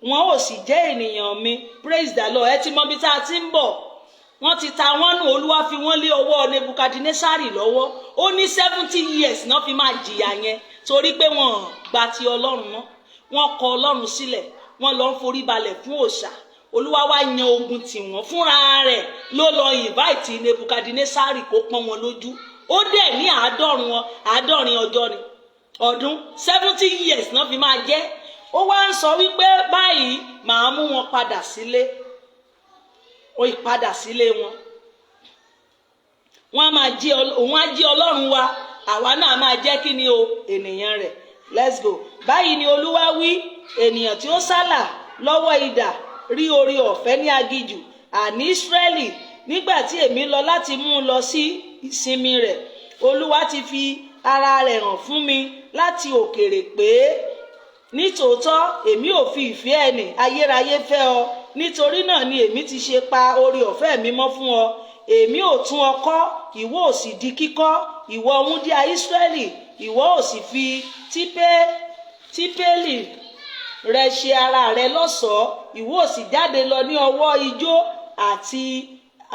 wọn ò sì jẹ́ ènìyàn mi. Praise the Lord. ẹ ti mọ bí tá a ti ń bọ̀. wọ́n ti ta wọ́n nù. Olúwa fi wọ́n lé ọwọ́ Nebukadnesari lọ́wọ́. ó ní 70 years náà fi máa jìyà yẹn, torí pé wọ́n gba ti Ọlọ́run mọ́. wọ́n kọ Ọlọ́run sílẹ̀, wọ́n lọ ń forí balẹ̀ fún òòṣà. Olúwa wá yan ogun tì wọ́n fúnra rẹ̀, ló lọ invite Nebukadnesari kó pọ́n wọn lójú. ó dẹ̀ ní 70 ọjọ́ ni ọdún 70 years náà fi máa jẹ́. ó wá ń sọ wípé báyìí màá mú wọn padà sílé. ó ìpadà sílé wọn. òun á jí Ọlọ́run wa, àwa náà máa jẹ́ kí ni o, ènìyàn rẹ̀. let's go. Báyìí ni Olúwa wí, ènìyàn tí ó sálà lọ́wọ́ idà rí oore ọ̀fẹ́ ní aginjù, àní Ísírẹ́lì, nígbà tí èmi lọ láti mú un lọ sí ìsinmi rẹ̀. Olúwa ti fi ara rẹ̀ hàn fún mi láti òkèèrè pé nítòótọ́ èmi ò fi ìfẹ́ ẹni ayérayé fẹ́ ọ. Nítorí náà ni èmi ti ṣe pa oore ọ̀fẹ́ mi mọ́ fún ọ. Èmi ò tún ọ kọ́, ìwọ ò sì di kíkọ́, ìwọ wúndíá Ísírẹ́lì, ìwọ ò sì fi típélì rẹ ṣe ara rẹ lọ́ṣọ̀ọ́, ìwọ ò sì jáde lọ ní ọwọ́ ijó àti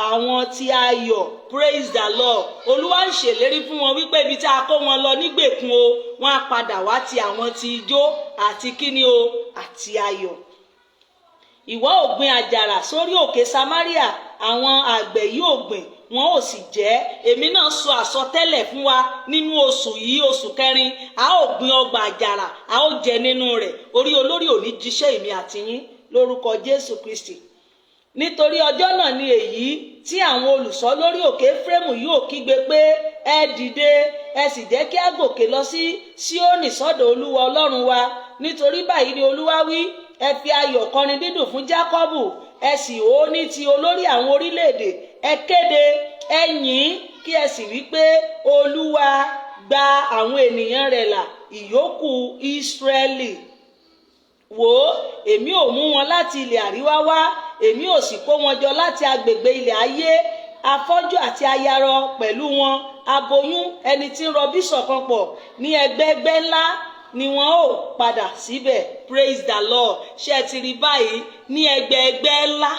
àwọn tí ayọ̀. Praise the Lord. Olúwa ń ṣèlérí fún wọn wípé ibi tí a kó wọn lọ nígbèkùn o, wọ́n á padà wá ti àwọn ti ijó àti kíni o àti ayọ̀. Ìwọ ò gbin àjàrà sórí òkè Samaria, àwọn àgbẹ̀ yóò gbìn, wọn ò sì jẹ. Èmi náà sọ àsọtẹ́lẹ̀ fún wa nínú oṣù yìí, oṣù kẹrin, a ó gbin ọgbà àjàrà, a ó jẹ nínú rẹ̀. Orí olórí ò ní jíṣẹ́ èmi àti yín lórúkọ Jésù Kristi. Nítorí ọjọ́ náà ni èyí tí àwọn olùṣọ́ lórí òkè Éfrémù yóò kígbe pé ẹ dìde, ẹ sì jẹ́ kí a gòkè lọ sí Síónì sọ́dọ̀ Olúwa Ọlọ́run wa. Nítorí báyìí ni Olúwa wí, ẹ fi ayọ̀ kọrin dídùn fún Jákọ́bù, ẹ sì hó ní ti olórí àwọn orílẹ̀-èdè. Ẹ kéde, ẹ yìn kí ẹ sì wí pé Olúwa gba àwọn ènìyàn rẹ̀ là, ìyókù Ísírẹ́lì. Wò ó, èmi ò mú wọn láti ilẹ̀ àríwá wá, èmi ò sì kó wọn jọ láti agbègbè ilẹ̀ ayé. Afọ́jú àti ayarọ pẹ̀lú wọn, aboyún, ẹni tí ń rọbí ṣọ̀kan pọ̀ ní ẹgbẹẹgbẹ́ ńlá ni wọn ó padà síbẹ̀. Praise the Lord. Ṣé ẹ ti rí báyìí ní ẹgbẹẹgbẹ́ ńlá,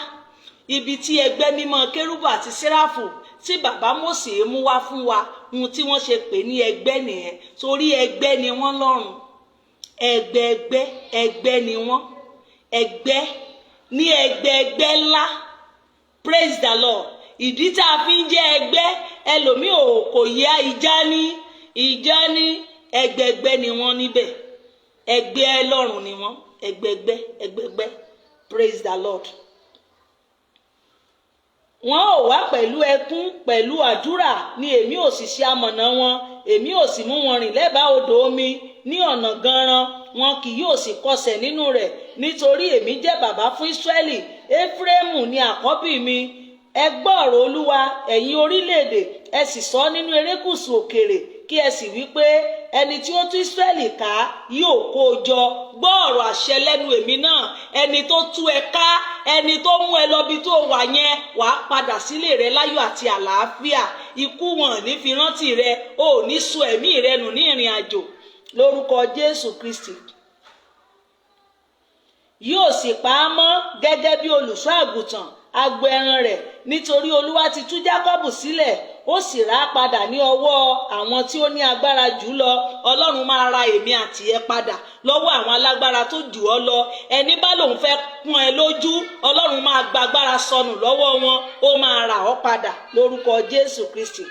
ibi tí ẹgbẹ́ mímọ́ kérúbù àti séráfù tí bàbá Mósè mú wá fún wa, ohun tí wọ́n ṣe pè ní ẹgbẹ́ nìyẹn, torí ẹgbẹ́ ni wọ́n lọ́run. Ẹgbẹ́ ni wọ́n, ẹgbẹ́ ní ẹgbẹẹgbẹ́ ńlá. Praise the Lord. Ìdí tá a fi ń jẹ́ ẹgbẹ́, ẹlòmíì kò yá ìjà ní ẹgbẹẹgbẹ́ ni wọ́n níbẹ̀. Ẹgbẹ́ lọ́run ni wọ́n, ẹgbẹẹgbẹ́. Praise the Lord. Wọ́n ò wá pẹ̀lú ẹkún, pẹ̀lú àdúrà ni èmi ò sì ṣe amọ̀nà wọn. Èmi ò sì mú wọn rìn lẹ́bàá odò omi ní ọ̀nà ganran, wọn kì yóò sì kọsẹ̀ nínú rẹ̀. Nítorí èmi jẹ́ bàbá fún Ísírẹ́lì, Éfrémù ni àkọ́bí mi. Ẹ gbọ́ ọ̀rọ̀ Olúwa, ẹ̀yin orílẹ̀-èdè, ẹ sì sọ nínú erékùṣù òkèèrè, kí ẹ sì wí pé ẹni tí ó tú Ísírẹ́lì ká yóò kó o jọ. Gbọ́ ọ̀rọ̀ àṣẹ lẹ́nu èmi náà, ẹni tó tú ẹ ká, ẹni tó mú ẹ lọ bí tó wà yẹn, wàá padà sílé rẹ láyọ̀ àti àlàáfíà. Ikú wọn ní fi rántí rẹ, ò ní sọ ẹ̀mí rẹ nù ní ìrìn àjò lórúkọ Jésù Kristi. Yóò sì pa á mọ́ gẹ́gẹ́ bí olùṣọ́ àgùntàn agbo ẹran rẹ̀, nítorí Olúwa ti tú Jákọ́bù sílẹ̀, ó sì rà á padà ní ọwọ́ àwọn tí ó ní agbára jù lọ. Ọlọ́run máa ra èmi àti ẹ padà lọ́wọ́ àwọn alágbára tó jù ọ́ lọ. Ẹni bá lòun fẹ́ pọ́n ẹ lójú, Ọlọ́run máa gba agbára sọnù lọ́wọ́ wọn, ó máa rà ọ́ padà lórúkọ Jésù Kristi.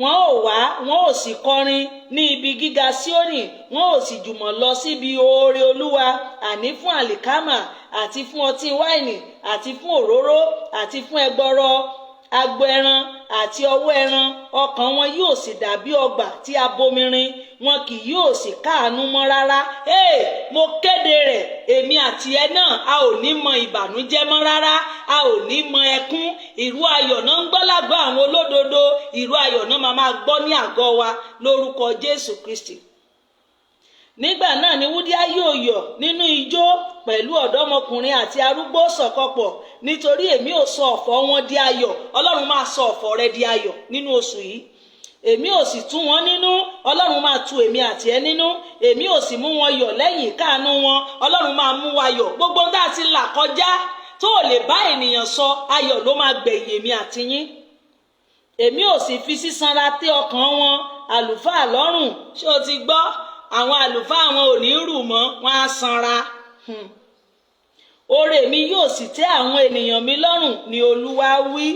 Wọn ò wá, wọn ò sì kọrin ní ibi gíga Síónì, wọn ò sì jùmọ̀ lọ síbi oore Olúwa, àní fún àlìkámà àti fún ọtí wáìnì àti fún òróró àti fún ẹgbọrọ agbo ẹran àti ọwọ́ ẹran. Ọkàn wọn yóò sì dàbí ọgbà tí a bomirin, wọn kì yóò sì káàánú mọ́ rárá. Mo kéde rẹ̀, èmi àti ẹ náà, a ò ní mọ ìbànújẹ́ mọ́ rárá, a ò ní mọ ẹkún. Ìró ayọ̀ náà ń gbọ́ lágọ̀ọ́ àwọn olódodo, ìró ayọ̀ náà máa gbọ́ ní àgọ́ wa lórúkọ Jésù Kristi. Nígbà náà ni wúndíá yóò yọ̀ nínú ijó pẹ̀lú ọ̀dọ́mọkùnrin àti arúgbó ṣọ̀kọpọ̀, nítorí èmi ò sọ ọ̀fọ̀ wọn di ayọ̀. Ọlọ́run máa sọ ọ̀fọ̀ rẹ di ayọ̀ nínú oṣù yìí. Èmi ò sì tú wọn nínú, Ọlọ́run máa tú èmi àti ẹ nínú. Èmi ò sì mú wọn yọ̀ lẹ́yìn ìkáàánú wọn, Ọlọ́run máa mú wa yọ̀. Gbogbo tá a ti là kọjá tó lè bá ènìyàn sọ, ayọ̀ ló máa gbẹ̀yìn èmi àti yín. Èmi ò sì fi sísanra tẹ́ ọkàn wọn àlùfáà lọ́rùn. Ṣé o ti gbọ́? Àwọn àlùfáà wọn ò ní rù mọ́, wọn á sanra. Oore mi yóò sì tẹ́ àwọn ènìyàn mi lọ́rùn ni Olúwa wí.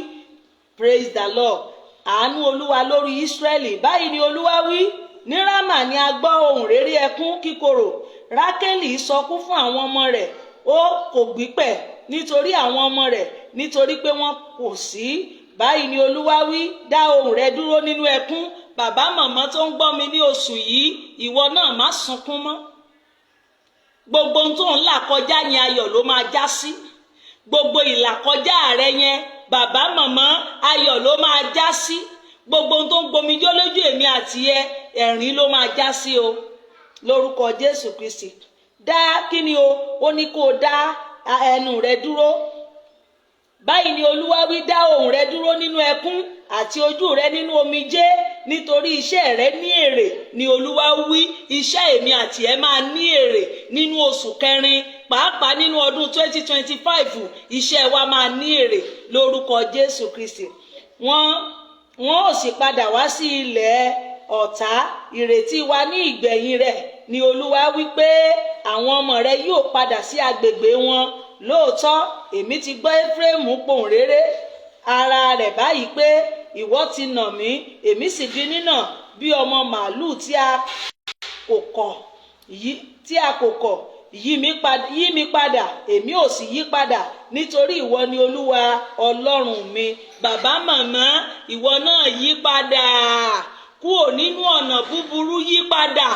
Praise the Lord. Àánú Olúwa lórí Ísírẹ́lì. Báyìí ni Olúwa wí. Ní Rámà ni a gbọ́ ohùn réré ẹkún kíkorò. Rákélì sọkún fún àwọn ọmọ rẹ̀, ó kò gbípẹ̀ nítorí àwọn ọmọ rẹ̀, nítorí pé wọ́n kò sí. Báyìí ni Olúwa wí, dá ohùn rẹ dúró nínú ẹkún, bàbá màmá tó ń gbọ́ mi ní oṣù yìí, ìwọ náà má sunkún mọ́. Gbogbo ohun tó ń là kọjá yẹn ayọ̀ ló máa já sí. Gbogbo ìlàkọjá rẹ yẹn bàbá màmá ayọ̀ ló máa já sí. Gbogbo ohun tó ń gbomijó lójú èmi àti ẹ̀rín ló máa já sí o, lórúkọ Jésù Kristi. Dá kíni o, ó ní kó o dá ẹnu rẹ dúró. Báyìí ni Olúwa wí, dá ohùn rẹ dúró nínú ẹkún àti ojú rẹ nínú omijé, nítorí iṣẹ́ rẹ ní èrè ni Olúwa wí. Iṣẹ́ èmi àti ẹ máa ní èrè nínú oṣù kẹrin, pàápàá nínú ọdún 2025. Iṣẹ́ wa máa ní èrè lórúkọ Jésù Kristi. Wọ́n ò sì padà wá sí ilẹ̀ ọ̀tá. Ìrètí wa ní ìgbẹ̀yìn rẹ̀ ni Olúwa wí pé àwọn ọmọ rẹ yóò padà sí agbègbè wọn. Lóòótọ́ èmi ti gbọ́ Éfrémù pohùn réré ara rẹ̀ báyìí pé ìwọ ti nà mí, èmi sì di nínà bí ọmọ màálù tí a kò kọ̀. Yí mi padà, èmi ò sì yí padà, nítorí ìwọ ni Olúwa Ọlọ́run mi. Bàbá màmá, ìwọ náà yí padà kúrò nínú ọ̀nà búburú, yí padà.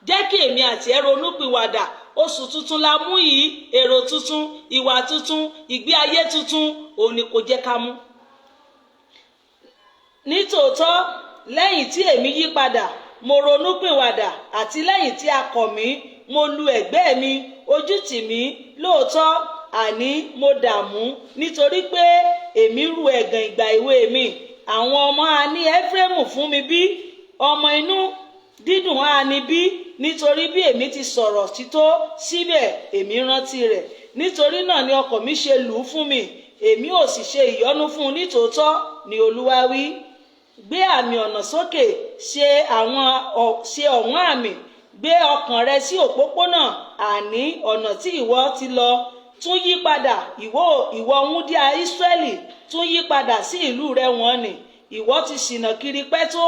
Jẹ́ kí èmi àti ẹ ronúpìwàdà. Oṣù tuntun la mú yìí, èrò tuntun, ìwà tuntun, ìgbé ayé tuntun, òun ni kò jẹ́ ká mú. Nítòótọ́ lẹ́yìn tí èmi yí padà, mo ronúpìwàdà, àti lẹ́yìn tí a kọ̀ mí, mo lu ẹ̀gbẹ́ mi, ojú tì mí. Lóòótọ́ àní mo dààmú, nítorí pé èmi ru ẹ̀gàn ìgbà èwe mi. Àwọn ọmọ a ní Éfrémù fún mi bí? Ọmọ inú dídùn a ní bí? Nítorí bí èmi ti sọ̀rọ̀ tító, síbẹ̀ èmi rántí rẹ̀. Nítorí náà ni ọkàn mi ṣe lù ú fún mi, èmi ò sì ṣe ìyọ́nú fún un nítòótọ́ ni Olúwa wí. Gbé àmì ọ̀nà sókè, ṣe ọ̀wọ́n àmì. Gbé ọkàn rẹ sí òpópónà, àní ọ̀nà tí ìwọ ti lọ. Tún yí padà, ìwọ wúndíá Ísírẹ́lì, tún yí padà sí ìlú rẹ wọ̀n-ọn-nì. Ìwọ ti ṣìnà kiri pẹ́ tó,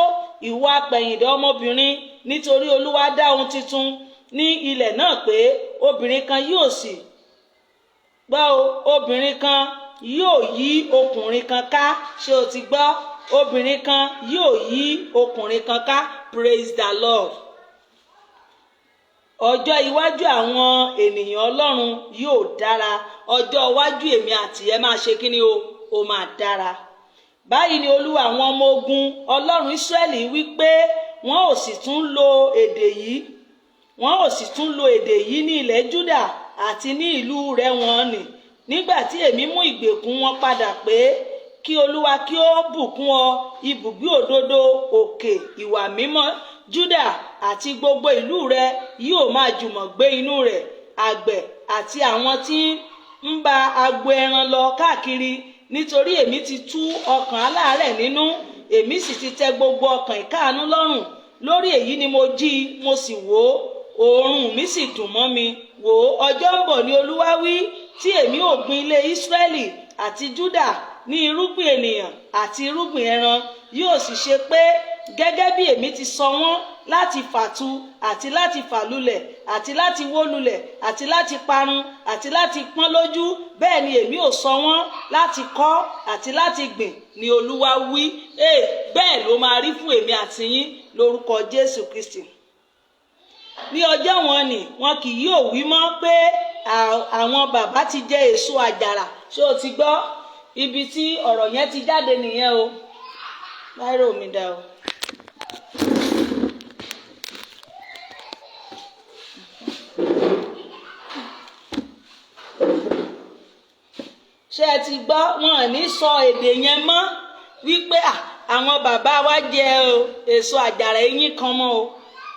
ìwọ apẹ̀yìndà ọmọbìnrin, nítorí Olúwa dá ohun tuntun ní ilẹ̀ náà pé obìnrin kan yóò sì gbọ́ o, obìnrin kan yóò yí ọkùnrin kan ká. Ṣé o ti gbọ́? Obìnrin kan yóò yí ọkùnrin kan ká. Praise the Lord. Ọjọ́ iwájú àwọn ènìyàn Ọlọ́run yóò dára. Ọjọ́ iwájú èmi àti ẹ máa ṣe kíni o? Ó máa dára. Báyìí ni Olúwa àwọn ọmọ ogun Ọlọ́run Ísírẹ́lì wí pé wọ́n ò sì tún lo èdè yìí ní ilẹ̀ Júdà àti ní ìlú rẹ̀ wọ̀n-ọn-nì, nígbà tí èmi mú ìgbèkùn wọn padà pé kí Olúwa kí ó bùkún ọ ibùgbé òdodo òkè ìwà mímọ́ Júdà àti gbogbo ìlú rẹ̀ yóò máa jùmọ̀ gbé inú rẹ̀. Àgbẹ̀ àti àwọn tí ń bá agbo ẹran lọ káàkiri, nítorí èmi ti tú ọkàn aláàárẹ̀ nínú, èmi sì ti tẹ gbogbo ọkàn ìkáàánú lọ́rùn. Lórí èyí ni mo jí, mo sì wò ó, oorun mi sì dùn mọ́ mi. Wò ó, ọjọ́ ń bọ̀ ni Olúwa wí, tí èmi ò gbin ilé Ísírẹ́lì àti Júdà ní irúgbìn ènìyàn àti irúgbìn ẹran. Yóò sì ṣe pé gẹ́gẹ́ bí èmi ti sọ wọ́n láti fàtu àti láti fàlulẹ̀ àti láti wó lulẹ̀ àti láti parun àti láti pọ́n lójú, bẹ́ẹ̀ ni èmi ò sọ wọ́n láti kọ́ àti láti gbìn ni Olúwa wí. Bẹ́ẹ̀ ló máa rí fún èmi àti yín lórúkọ Jésù Kristi. Ní ọjọ́ wọn ni wọn kì yóò wí mọ́ pé àwọn bàbá ti jẹ èso àjàrà. Ṣé o ti gbọ́? Ibi tí ọ̀rọ̀ yẹn ti jáde nìyẹn o. Láìrò mi dá o. Ṣé ẹ ti gbọ́? Wọn ò ní sọ èdè yẹn mọ́ wípé àwọn bàbá wa jẹ èso àjàrà eyín kan mọ́ o.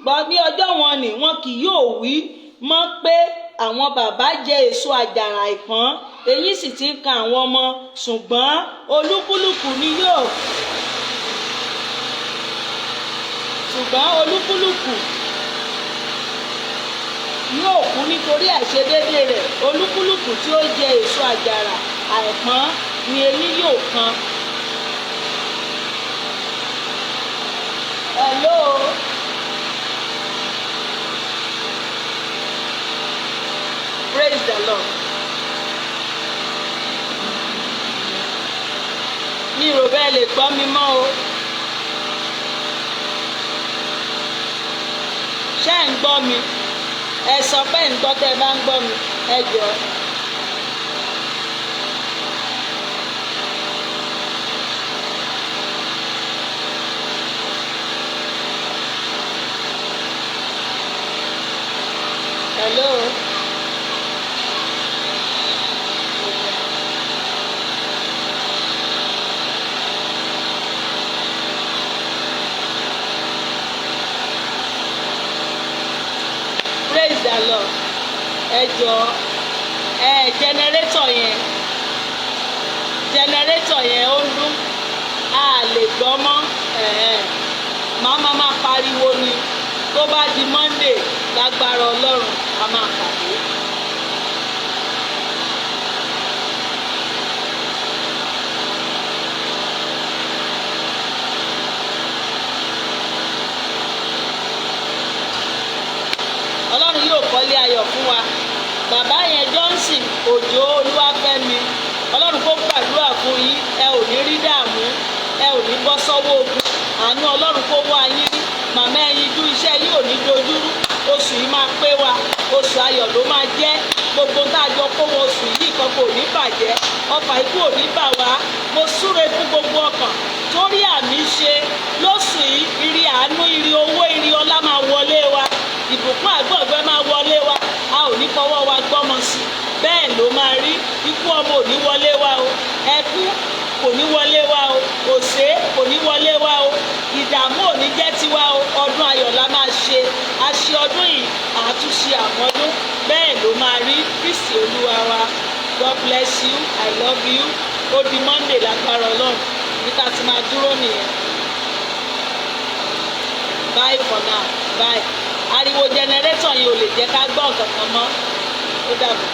Gbọ́ ní ọjọ́ wọn ni wọn kì yóò wí mọ́ pé àwọn bàbá jẹ èso àjàrà ìpọ́n, eyín sì ti ń kan àwọn ọmọ, ṣùgbọ́n olúkúlùkù yóò kú nítorí àìṣedéédé rẹ̀. Olúkúlùkù tí ó jẹ èso àjàrà àìpọ́n ni eyín yóò kan. Hello. Praise the Lord. Mi rò bẹ́ẹ̀ lè gbọ́ mi mọ́ o. ṣé ń gbọ́ mi? Ẹ sọ pé ń gbọ́ tẹ́ bá ń gbọ́ mi, ẹ jọ̀ọ́. Hello. Praise the Lord. Ẹ jọ̀ọ́, generator yẹn ó ń dún, a lè gbọ́ mọ́. Màmá máa pariwo ni, tó bá di Monday lágbára Ọlọ́run a máa pàdé. Ọlọ́run yóò kọ́lé ayọ̀ fún wa. Bàbá yẹn Johnson Òjó Olúwafẹ́mi, Ọlọ́run kó gbàdúrà fún yín, ẹ ò ní rí dààmú, ẹ ò ní bọ́ sọ́wọ́ ogun, àánú Ọlọ́run kó wá yín rí. Màmá ẹyin jú iṣẹ́ yìí ò ní dojúrú, oṣù yìí máa pé wa, oṣù ayọ̀ ló máa jẹ́. Gbogbo tá a jọ kó wọn oṣù yìí kan kò ní bàjẹ́, ọfà ikú ò ní bà wá. Mo súre fún gbogbo ọkàn torí àmì ṣe lóṣù yìí, ìrì àánú, ìrì owó, ìrì ọlá máa wọlé wa, ìbùkún àgbọ̀gbẹ́ máa wọlé wa, a ò ní fọwọ́ wa gbọ́mọ sí, bẹ́ẹ̀ ló máa rí. Ikú ọmọ ò ní wọlé wa o, ẹkú kò ní wọlé wa o, òṣè kò ní wọlé wa o, ìdààmú ò ní jẹ́ tiwa o. Ọdún ayọ̀ la máa ṣe, a ṣe ọdún yìí, àtúnṣe àmọ́dún, bẹ́ẹ̀ ló máa rí. Kristi Olúwa wa. God bless you, I love you. Ó di Monday lágbára Ọlọ́run, níta ti máa dúró nìyẹn. Bye for now, bye. Ariwo generator yìí ò lè jẹ́ ká gbọ́ nǹkan kan mọ́. Ó dàbọ̀.